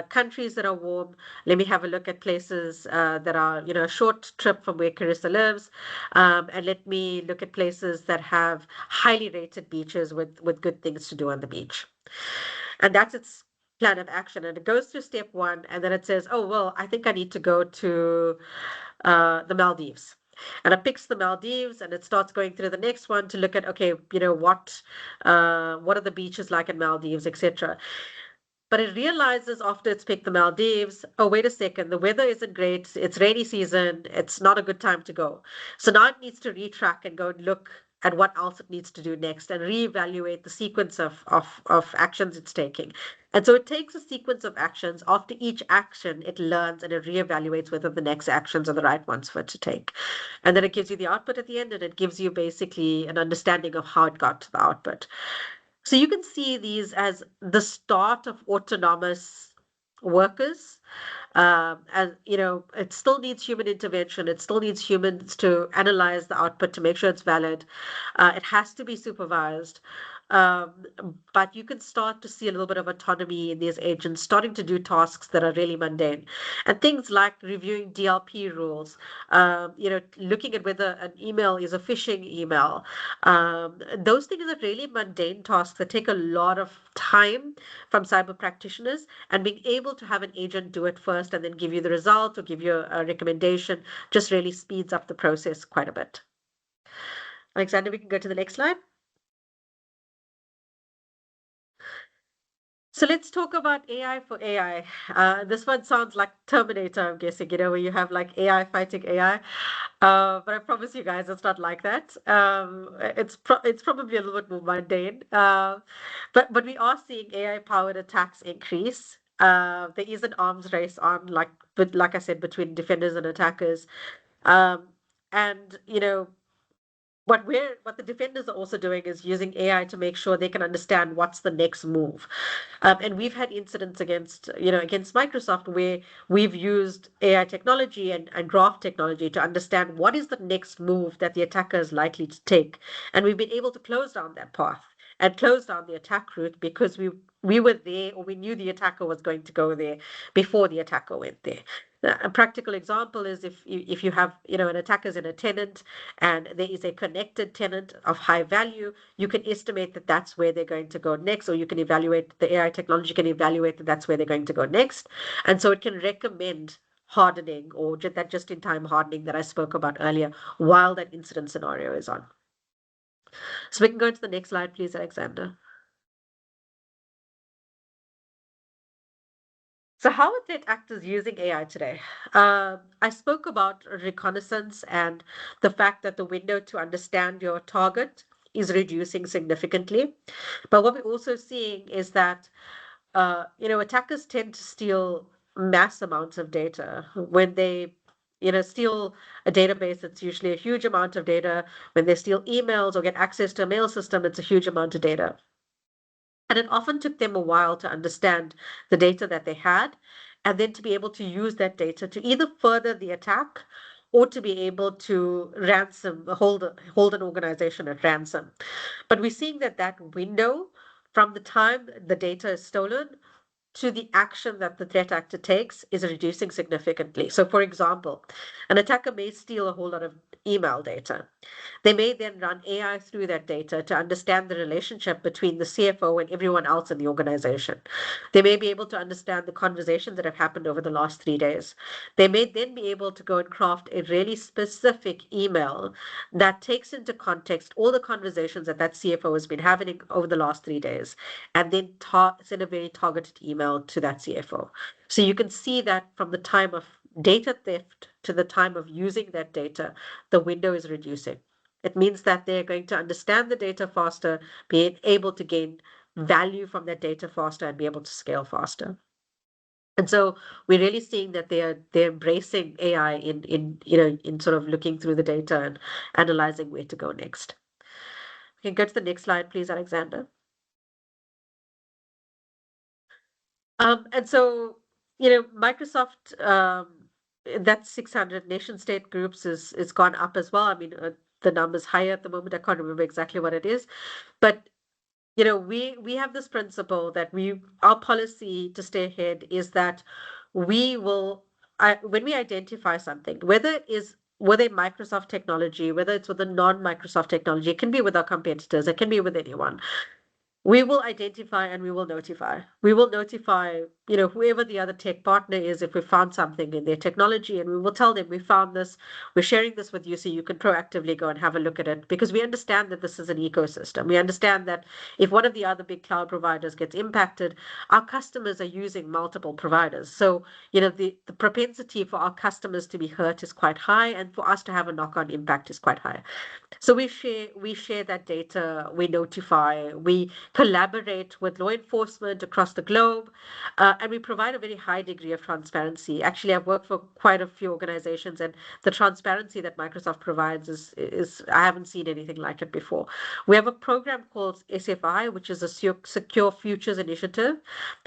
countries that are warm. Let me have a look at places that are, a short trip from where Carissa lives. And let me look at places that have highly rated beaches with good things to do on the beach. And that's its plan of action. And it goes through step one, and then it says, oh, well, I think I need to go to the Maldives. And it picks the Maldives and it starts going through the next one to look at, okay, what are the beaches like in Maldives, etc. But it realizes after it's picked the Maldives, oh, wait a second, the weather isn't great. It's rainy season. It's not a good time to go. So now it needs to retrack and go and look at what else it needs to do next and reevaluate the sequence of actions it's taking. And so it takes a sequence of actions. After each action, it learns and it reevaluates whether the next actions are the right ones for it to take. And then it gives you the output at the end, and it gives you basically an understanding of how it got to the output. So you can see these as the start of autonomous workers. And it still needs human intervention. It still needs humans to analyze the output to make sure it's valid. It has to be supervised. Um, but you can start to see a little bit of autonomy in these agents starting to do tasks that are really mundane. And things like reviewing DLP rules, looking at whether an email is a phishing email. Those things are really mundane tasks that take a lot of time from cyber practitioners, and being able to have an agent do it first and then give you the result or give you a recommendation just really speeds up the process quite a bit. Alexander, we can go to the next slide. So let's talk about AI for AI. This one sounds like Terminator, I'm guessing, where you have like AI fighting AI. But I promise you guys, it's not like that. It's probably a little bit more mundane. But we are seeing AI-powered attacks increase. There is an arms race on, like I said, between defenders and attackers. Um, and what the defenders are also doing is using AI to make sure they can understand what's the next move. And we've had incidents against Microsoft where we've used AI technology and graph technology to understand what is the next move that the attacker is likely to take. And we've been able to close down that path and close down the attack route because we were there, or we knew the attacker was going to go there before the attacker went there. A practical example is if you have an attacker's in a tenant and there is a connected tenant of high value, you can estimate that that's where they're going to go next, or you can evaluate, the AI technology can evaluate that that's where they're going to go next. And so it can recommend hardening or that just-in-time hardening that I spoke about earlier while that incident scenario is on. So we can go to the next slide, please, Alexander. So how are threat actors using AI today? I spoke about reconnaissance and the fact that the window to understand your target is reducing significantly. But what we're also seeing is that attackers tend to steal mass amounts of data. When they steal a database, it's usually a huge amount of data. When they steal emails or get access to a mail system, it's a huge amount of data. And it often took them a while to understand the data that they had, and then to be able to use that data to either further the attack or to be able to hold an organization at ransom. But we're seeing that window from the time the data is stolen to the action that the threat actor takes is reducing significantly. So, for example, an attacker may steal a whole lot of email data. They may then run AI through that data to understand the relationship between the CFO and everyone else in the organization. They may be able to understand the conversations that have happened over the last 3 days. They may then be able to go and craft a really specific email that takes into context all the conversations that CFO has been having over the last 3 days, and then send a very targeted email to that CFO. So you can see that from the time of data theft to the time of using that data, the window is reducing. It means that they're going to understand the data faster, be able to gain value from that data faster, and be able to scale faster. And so we're really seeing that they're embracing AI in sort of looking through the data and analyzing where to go next. We can go to the next slide, please, Alexander. And so, Microsoft, that 600 nation state groups is gone up as well. I mean, the number's higher at the moment. I can't remember exactly what it is, but we have this principle that our policy to stay ahead is that we will, when we identify something, whether it is with a Microsoft technology, whether it's with a non-Microsoft technology, it can be with our competitors, it can be with anyone. We will identify and we will notify. We will notify, whoever the other tech partner is if we found something in their technology, and we will tell them we found this, we're sharing this with you so you can proactively go and have a look at it, because we understand that this is an ecosystem. We understand that if one of the other big cloud providers gets impacted, our customers are using multiple providers. So, the propensity for our customers to be hurt is quite high, and for us to have a knock-on impact is quite high. So we share that data, we notify, we collaborate with law enforcement across the globe, and we provide a very high degree of transparency. Actually, I've worked for quite a few organizations, and the transparency that Microsoft provides is I haven't seen anything like it before. We have a program called SFI, which is a Secure Futures Initiative,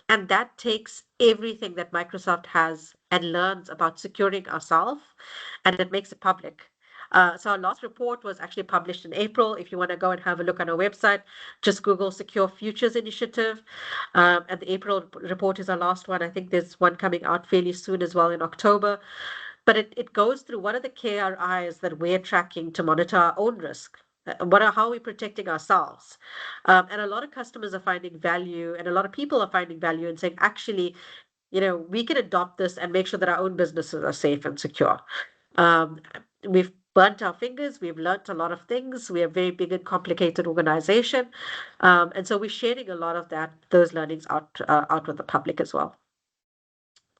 and that takes everything that Microsoft has and learns about securing ourselves, and it makes it public. So our last report was actually published in April. If you want to go and have a look on our website, just Google Secure Futures Initiative. And the April report is our last one. I think there's one coming out fairly soon as well in October. But it goes through what are the KRIs that we're tracking to monitor our own risk. How are we protecting ourselves? And a lot of customers are finding value, and a lot of people are finding value in saying, actually, we can adopt this and make sure that our own businesses are safe and secure. We've burnt our fingers. We've learnt a lot of things. We're a very big and complicated organization. And so we're sharing a lot of those learnings out with the public as well.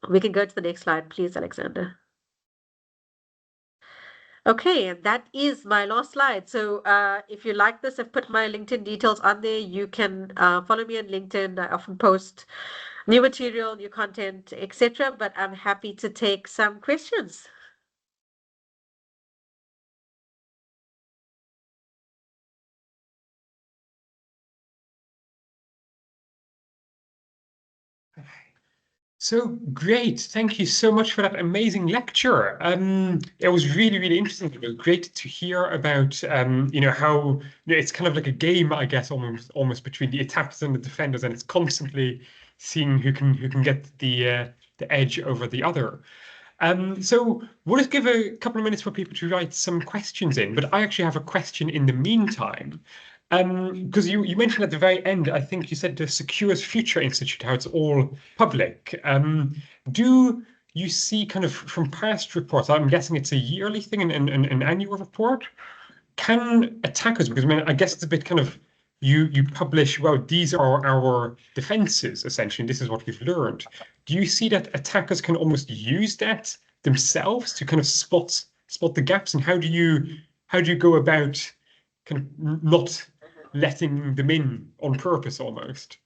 We can go to the next slide, please, Alexander. Okay, and that is my last slide. So if you like this, I've put my LinkedIn details on there. You can follow me on LinkedIn. I often post new material, new content, etc. But I'm happy to take some questions. So great. Thank you so much for that amazing lecture. It was really, really interesting. It was great to hear about, how it's kind of like a game, I guess, almost between the attackers and the defenders, and it's constantly seeing who can get the edge over the other. So we'll just give a couple of minutes for people to write some questions in, but I actually have a question in the meantime. Because you mentioned at the very end, I think you said the Secure Future Institute, how it's all public. Do you see kind of from past reports, I'm guessing it's a yearly thing, an annual report? Can attackers, because I mean, I guess it's a bit kind of you publish, well, these are our defenses, essentially, and this is what we've learned. Do you see that attackers can almost use that themselves to kind of spot the gaps? And how do you go about kind of not letting them in on purpose almost?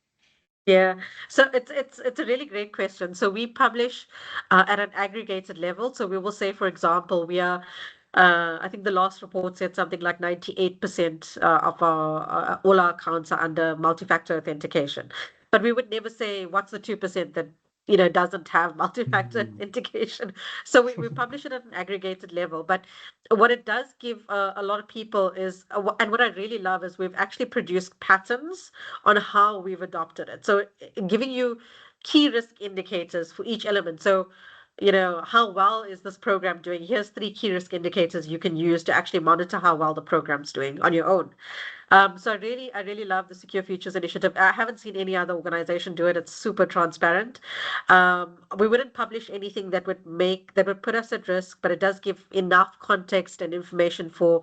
Yeah, so it's a really great question. So we publish at an aggregated level. So we will say, for example, we are, I think the last report said something like 98% of our all our accounts are under multi-factor authentication. But we would never say what's the 2% that doesn't have multi-factor authentication. So we publish it at an aggregated level. But what it does give a lot of people is, and what I really love is we've actually produced patterns on how we've adopted it. So giving you key risk indicators for each element. So, how well is this program doing? Here's 3 key risk indicators you can use to actually monitor how well the program's doing on your own. So I really love the Secure Futures Initiative. I haven't seen any other organization do it. It's super transparent. We wouldn't publish anything that would put us at risk, but it does give enough context and information for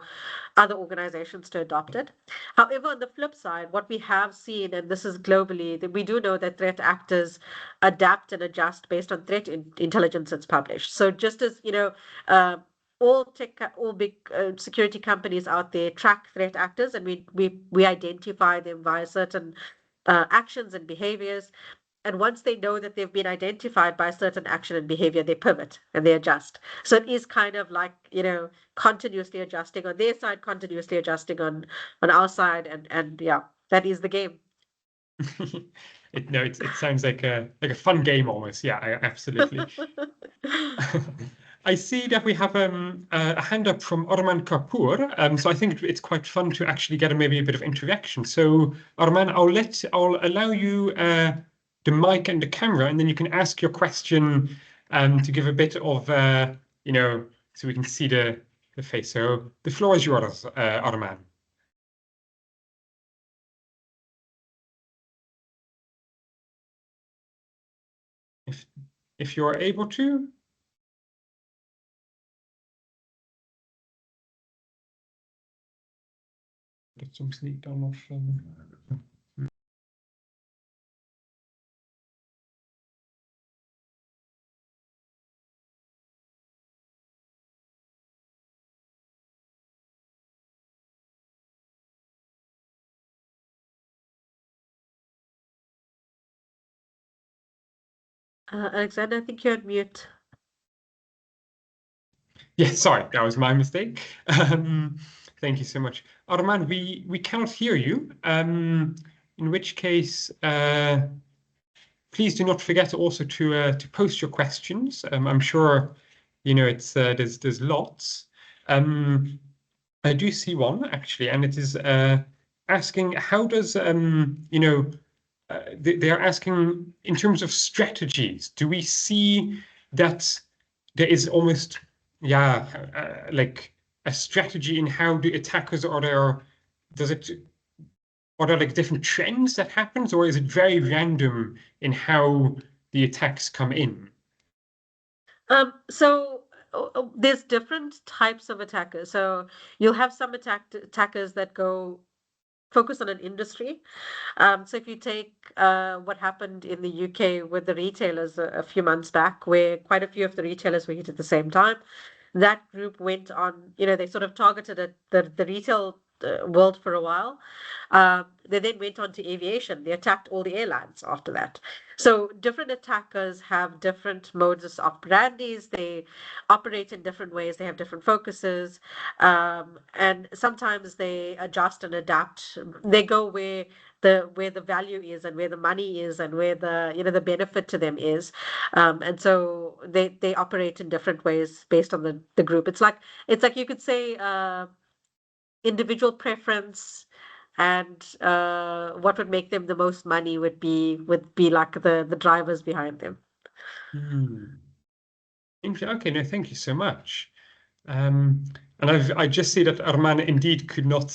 other organizations to adopt it. However, on the flip side, what we have seen, and this is globally, that we do know that threat actors adapt and adjust based on threat intelligence that's published. So just as, all big security companies out there track threat actors, and we identify them via certain actions and behaviors. And once they know that they've been identified by a certain action and behavior, they pivot and they adjust. So it is kind of like, continuously adjusting on their side, continuously adjusting on our side, and yeah, that is the game. It sounds like a fun game almost. Yeah, absolutely. I see that we have a hand up from Arman Kapoor. So I think it's quite fun to actually get maybe a bit of introduction. So Arman, I'll allow you the mic and the camera, and then you can ask your question to give a bit of so we can see the face. So the floor is yours, Arman. If you're able to. Dat soms niet dan of. Alexander, I think you're on mute. Yeah, sorry, that was my mistake. Thank you so much. Arman, we cannot hear you. In which case, please do not forget also to post your questions. I'm sure it's there's lots. I do see one actually, and it is asking how does they are asking in terms of strategies. Do we see that there is almost like a strategy in how the attackers are there? Are there like different trends that happens, or is it very random in how the attacks come in? So there's different types of attackers. So you'll have some attackers that go focus on an industry. So if you take what happened in the UK with the retailers a few months back, where quite a few of the retailers were hit at the same time, that group went on, they sort of targeted the retail world for a while. They then went on to aviation. They attacked all the airlines after that. So different attackers have different modus operandi. They operate in different ways. They have different focuses. And sometimes they adjust and adapt. They go where the value is and where the money is and where the benefit to them is. And so they operate in different ways based on the group. It's like you could say individual preference and what would make them the most money would be like the drivers behind them. Okay, no, thank you so much. And I just see that Arman indeed could not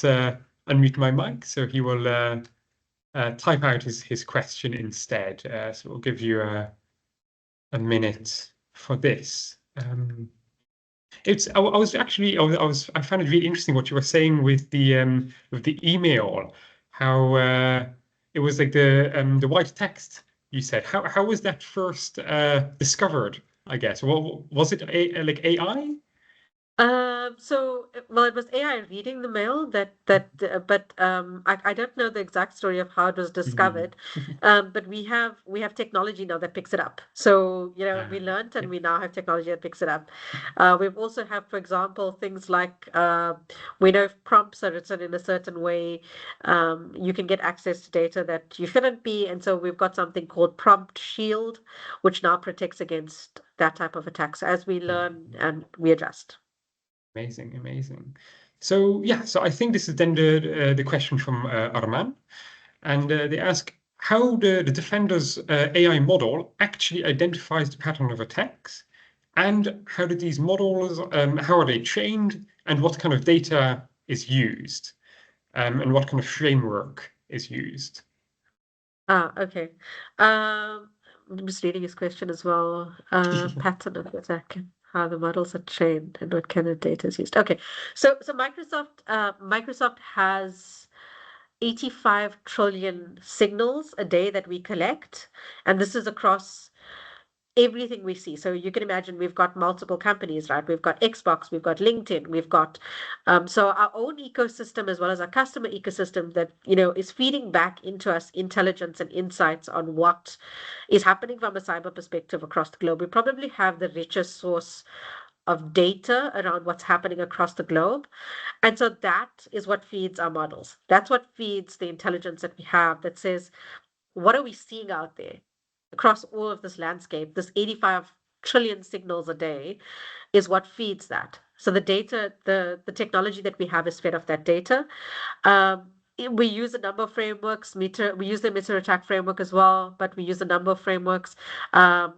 unmute my mic, so he will type out his question instead. So we'll give you a minute for this. I found it really interesting what you were saying with the email. how it was like the white text you said. How was that first discovered, I guess? Well, was it like AI? Well, it was AI reading the mail but I don't know the exact story of how it was Mhm. discovered. But we have technology now that picks it up. So, we learned Yeah, and we now have technology that picks it up. We've also have, for example, things like we know if prompts are written in a certain way, you can get access to data that you shouldn't be, and so we've got something called Prompt Shield, which now protects against that type of attacks as we learn and we adjust. amazing, amazing. So yeah, so I think this is then the question from Arman, and they ask how the defender's AI model actually identifies the pattern of attacks, and how do these models, how are they trained, and what kind of data is used, and what kind of framework is used. Okay. I'm just reading his question as well. Pattern of attack, how the models are trained, and what kind of data is used. Okay. So Microsoft has 85 trillion signals a day that we collect, and this is across everything we see. So you can imagine we've got multiple companies, right? We've got Xbox, we've got LinkedIn, we've got so our own ecosystem as well as our customer ecosystem that is feeding back into us intelligence and insights on what is happening from a cyber perspective across the globe. We probably have the richest source of data around what's happening across the globe. And so that is what feeds our models. That's what feeds the intelligence that we have that says, what are we seeing out there across all of this landscape? This 85 trillion signals a day is what feeds that. So the data, the technology that we have is fed off that data. We use a number of frameworks. We use the meter attack framework as well, but we use a number of frameworks. Yeah,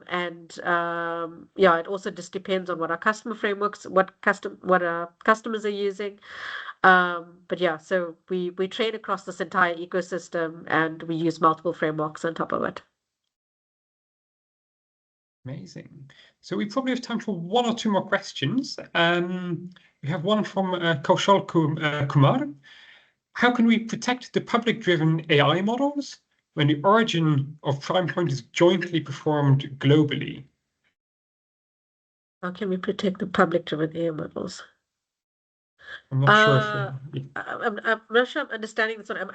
it also just depends on what our customer frameworks, what our customers are using. But yeah, so we train across this entire ecosystem and we use multiple frameworks on top of it. Amazing. So we probably have time for one or two more questions. We have one from Kaushal Kumar. How can we protect the public-driven AI models when the origin of prime point is jointly performed globally? How can we protect the public-driven AI models? I'm not sure if Uh, I'm not sure I'm understanding this one.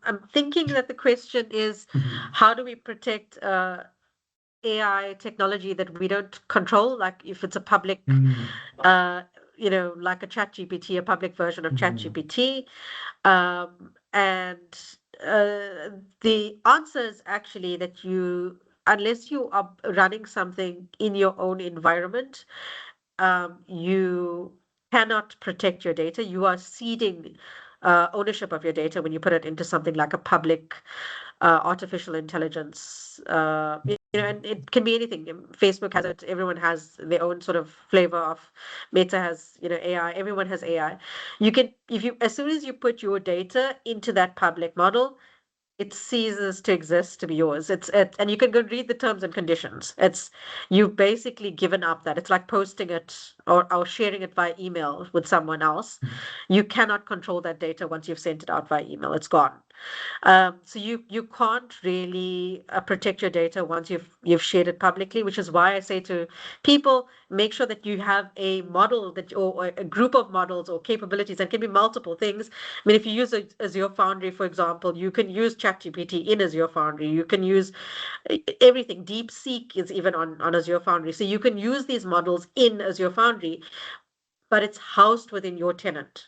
I'm thinking that the question is, Mhm. how do we protect AI technology that we don't control? Like if it's a public, Mhm. like a ChatGPT, a public version of Mhm. ChatGPT. And the answer is actually that unless you are running something in your own environment, you cannot protect your data. You are ceding ownership of your data when you put it into something like a public artificial intelligence. And it can be anything. Facebook has it. Everyone has their own sort of flavor of. Meta has, AI. Everyone has AI. You can, as soon as you put your data into that public model, it ceases to exist to be yours. And you can go read the terms and conditions. You've basically given up that. It's like posting it or sharing it by email with someone else. You cannot control that data once you've sent it out by email. It's gone. So you can't really protect your data once you've shared it publicly, which is why I say to people, make sure that you have a model or a group of models or capabilities, and can be multiple things. I mean, if you use Azure Foundry, for example, you can use ChatGPT in Azure Foundry. You can use everything. DeepSeek is even on Azure Foundry. So you can use these models in Azure Foundry, but it's housed within your tenant.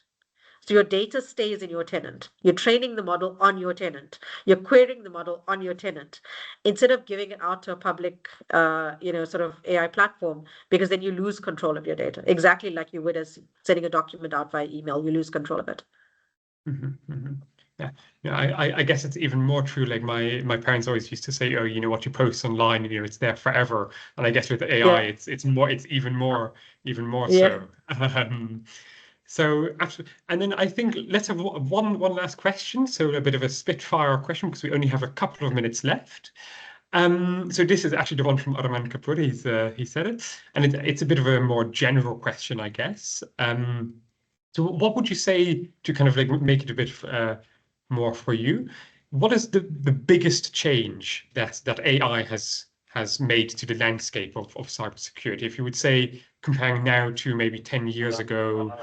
So your data stays in your tenant. You're training the model on your tenant. You're querying the model on your tenant instead of giving it out to a public, sort of AI platform, because then you lose control of your data. Exactly like you would as sending a document out via email, you lose control of it. Mhm, mhm. Yeah, yeah. I guess it's even more true. Like my parents always used to say, "Oh, what you post online, it's there forever." And I guess with AI, Yeah. it's even more Yeah. so. So absolutely. And then I think let's have one last question. So a bit of a spitfire question because we only have a couple of minutes left. So this is actually the one from Arman Kapoor. He said it, and it's a bit of a more general question, I guess. So what would you say to kind of like make it a bit more for you. What is the biggest change that AI has made to the landscape of cybersecurity? If you would say comparing now to maybe 10 years ago,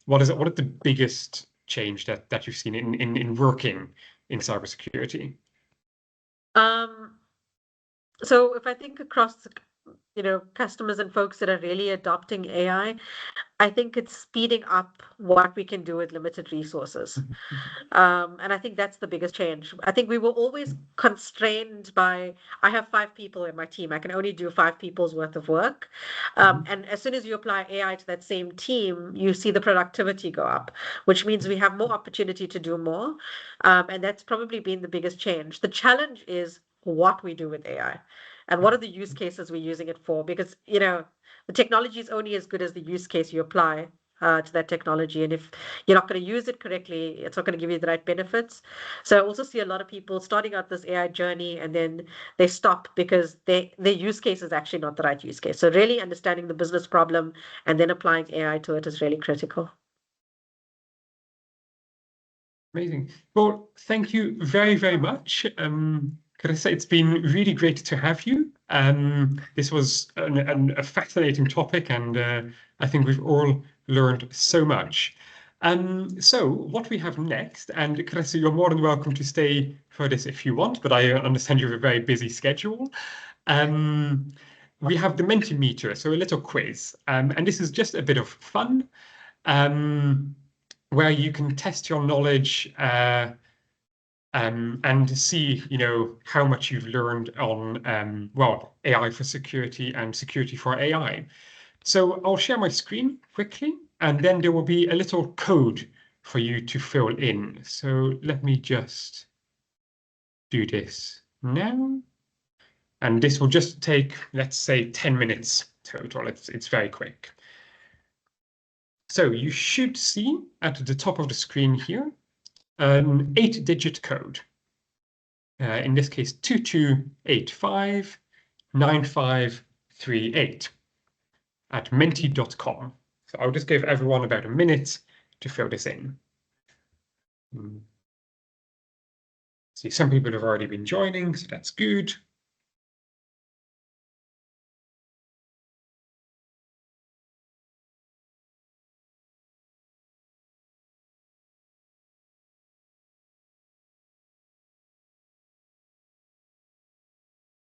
what is the biggest change that you've seen in working in cybersecurity? So if I think across, customers and folks that are really adopting AI, I think it's speeding up what we can do with limited resources. And I think that's the biggest change. I think we were always constrained by, I have 5 people in my team. I can only do 5 people's worth of work. And as soon as you apply AI to that same team, you see the productivity go up, which means we have more opportunity to do more. And that's probably been the biggest change. The challenge is what we do with AI and what are the use cases we're using it for? Because, the technology is only as good as the use case you apply to that technology. And if you're not going to use it correctly, it's not going to give you the right benefits. So I also see a lot of people starting out this AI journey and then they stop because their use case is actually not the right use case. So really understanding the business problem and then applying AI to it is really critical. Amazing. Well, thank you very, very much. Carissa, it's been really great to have you. This was a fascinating topic, and I think we've all learned so much. So what we have next, and Carissa, you're more than welcome to stay for this if you want, but I understand you have a very busy schedule. We have the Mentimeter, so a little quiz, and this is just a bit of fun. Where you can test your knowledge and see, how much you've learned on, well, AI for security and security for AI. So I'll share my screen quickly, and then there will be a little code for you to fill in. So let me just do this now. And this will just take, let's say, 10 minutes total. It's very quick. So you should see at the top of the screen here an 8-digit code. In this case, 22859538 at menti.com. So I'll just give everyone about a minute to fill this in. See, some people have already been joining, so that's good.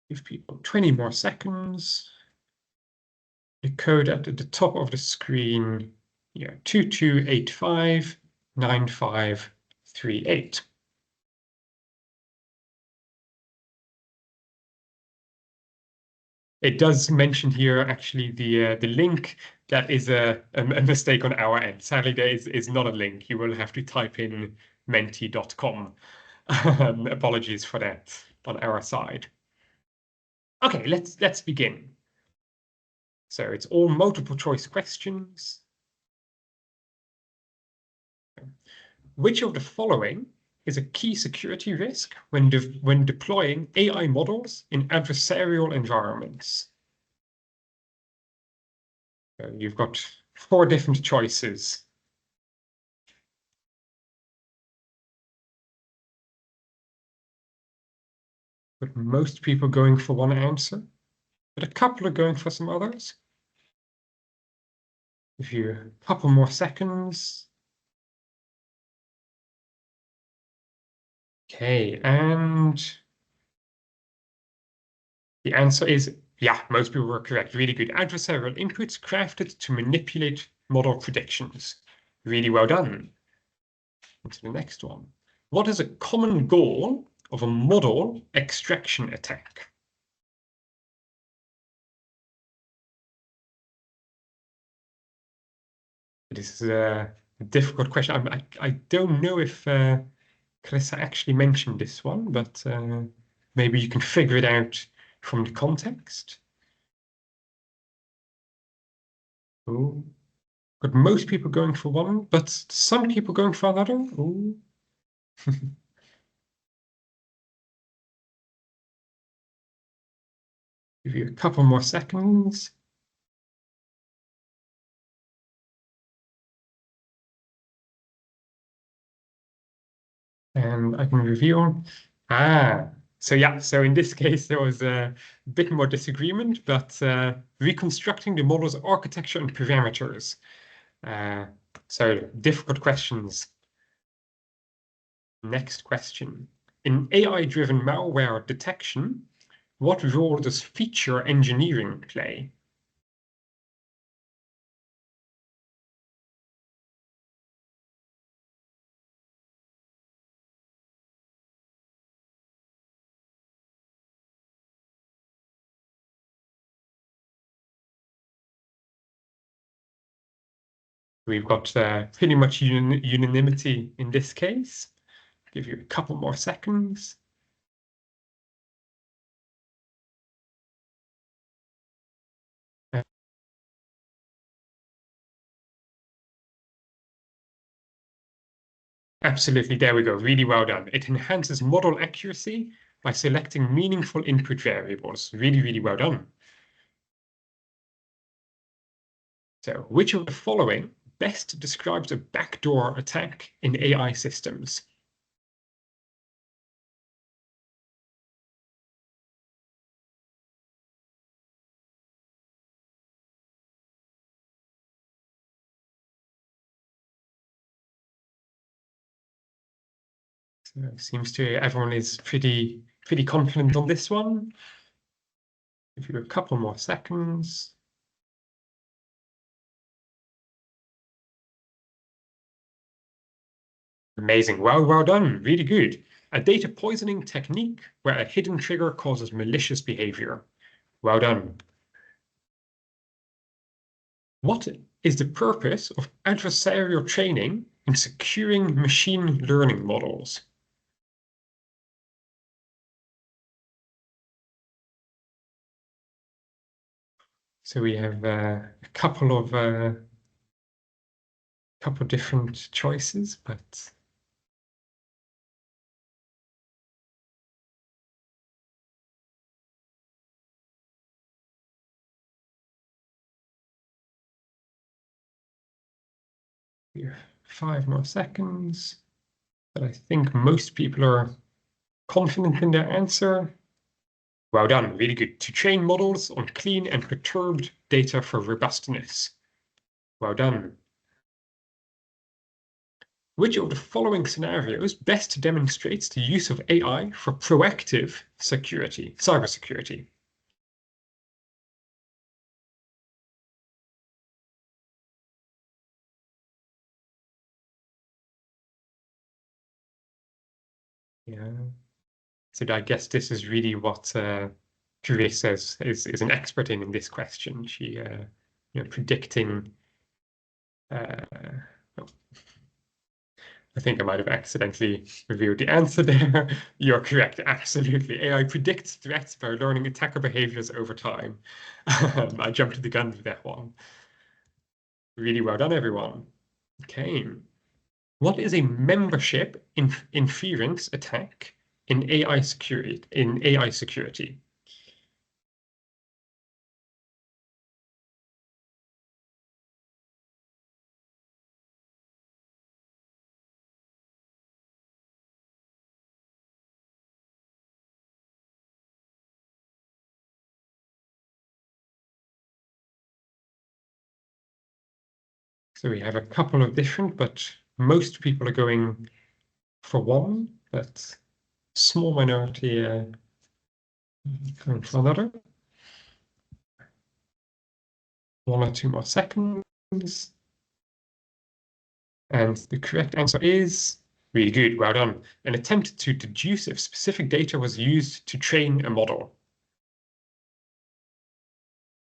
Give people 20 more seconds. The code at the top of the screen, 22859538. It does mention here actually the link. That is a mistake on our end. Sadly, there is not a link. You will have to type in menti.com. Apologies for that on our side. Okay, let's begin. So it's all multiple choice questions. Which of the following is a key security risk when deploying AI models in adversarial environments? So you've got 4 different choices. But most people going for one answer, but a couple are going for some others. Give you a couple more seconds. Okay, and the answer is, yeah, most people were correct. Really good. Adversarial inputs crafted to manipulate model predictions. Really well done. On to the next one. What is a common goal of a model extraction attack? This is a difficult question. I don't know if Carissa actually mentioned this one, but maybe you can figure it out from the context. Oh, got most people going for one, but some people going for another. Oh. Give you a couple more seconds. And I can reveal. So yeah, so in this case, there was a bit more disagreement, but reconstructing the model's architecture and parameters. So difficult questions. Next question. In AI-driven malware detection, what role does feature engineering play? We've got pretty much unanimity in this case. Give you a couple more seconds. Absolutely, there we go. Really well done. It enhances model accuracy by selecting meaningful input variables. Really, really well done. So, which of the following best describes a backdoor attack in AI systems? So it seems to everyone is pretty confident on this one. Give you a couple more seconds. Amazing. Well done. Really good. A data poisoning technique where a hidden trigger causes malicious behavior. Well done. What is the purpose of adversarial training in securing machine learning models? So we have a couple different choices, but we have 5 more seconds. But I think most people are confident in their answer. Well done, really good. To train models on clean and perturbed data for robustness. Well done. Which of the following scenarios best demonstrates the use of AI for proactive cybersecurity? Yeah. So I guess this is really what Teresa is an expert in this question. She, predicting. Oh, I think I might have accidentally revealed the answer there. You're correct, absolutely. AI predicts threats by learning attacker behaviors over time. I jumped to the gun with that one. Really well done, everyone. Okay. What is a membership inference attack in AI security? So we have a couple of different, but most people are going for one, but small minority going for another. 1 or 2 more seconds. And the correct answer is really good. Well done. An attempt to deduce if specific data was used to train a model.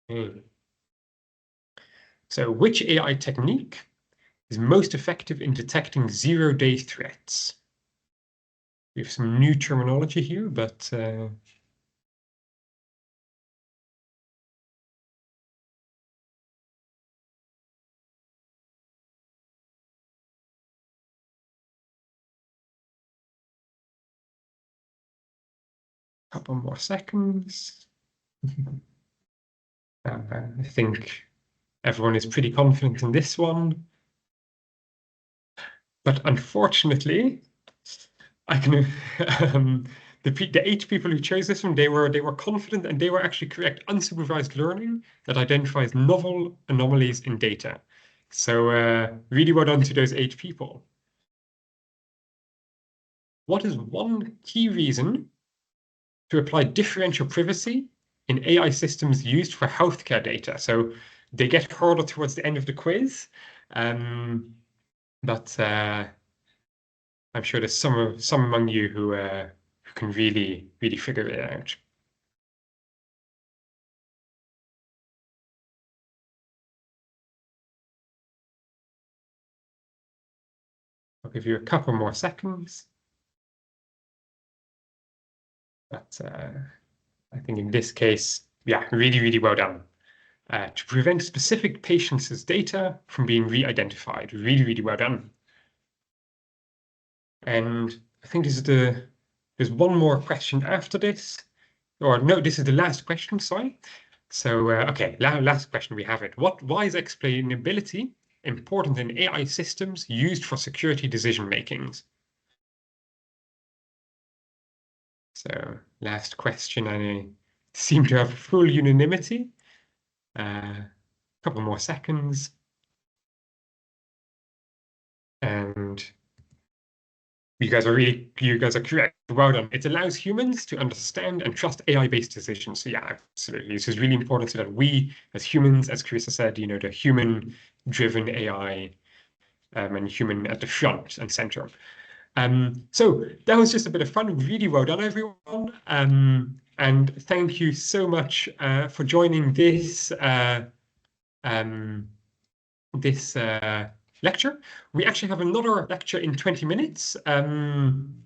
Okay. So which AI technique is most effective in detecting zero-day threats? We have some new terminology here, but a couple more seconds. I think everyone is pretty confident in this one. But unfortunately, I can the 8 people who chose this one, they were confident and they were actually correct. Unsupervised learning that identifies novel anomalies in data. So really well done to those 8 people. What is one key reason to apply differential privacy in AI systems used for healthcare data? So they get harder towards the end of the quiz, but I'm sure there's some among you who can really figure it out. I'll give you a couple more seconds. But I think in this case, yeah, really well done. To prevent specific patients' data from being re-identified. Really well done. And I think there's one more question after this. Or no, this is the last question, sorry. So, okay, last question, we have it. Why is explainability important in AI systems used for security decision makings? So, last question, I seem to have full unanimity. Couple more seconds. And you guys are correct. Well done. It allows humans to understand and trust AI-based decisions. So yeah, absolutely. This is really important so that we, as humans, as Carissa said, the human-driven AI and human at the front and center. So that was just a bit of fun. Really well done, everyone. And thank you so much for joining this lecture. We actually have another lecture in 20 minutes on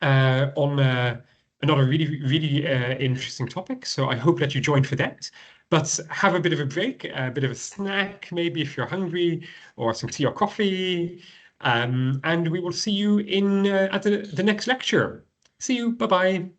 another really interesting topic. So I hope that you join for that. But have a bit of a break, a bit of a snack, maybe if you're hungry, or some tea or coffee. And we will see you at the next lecture. See you. Bye-bye.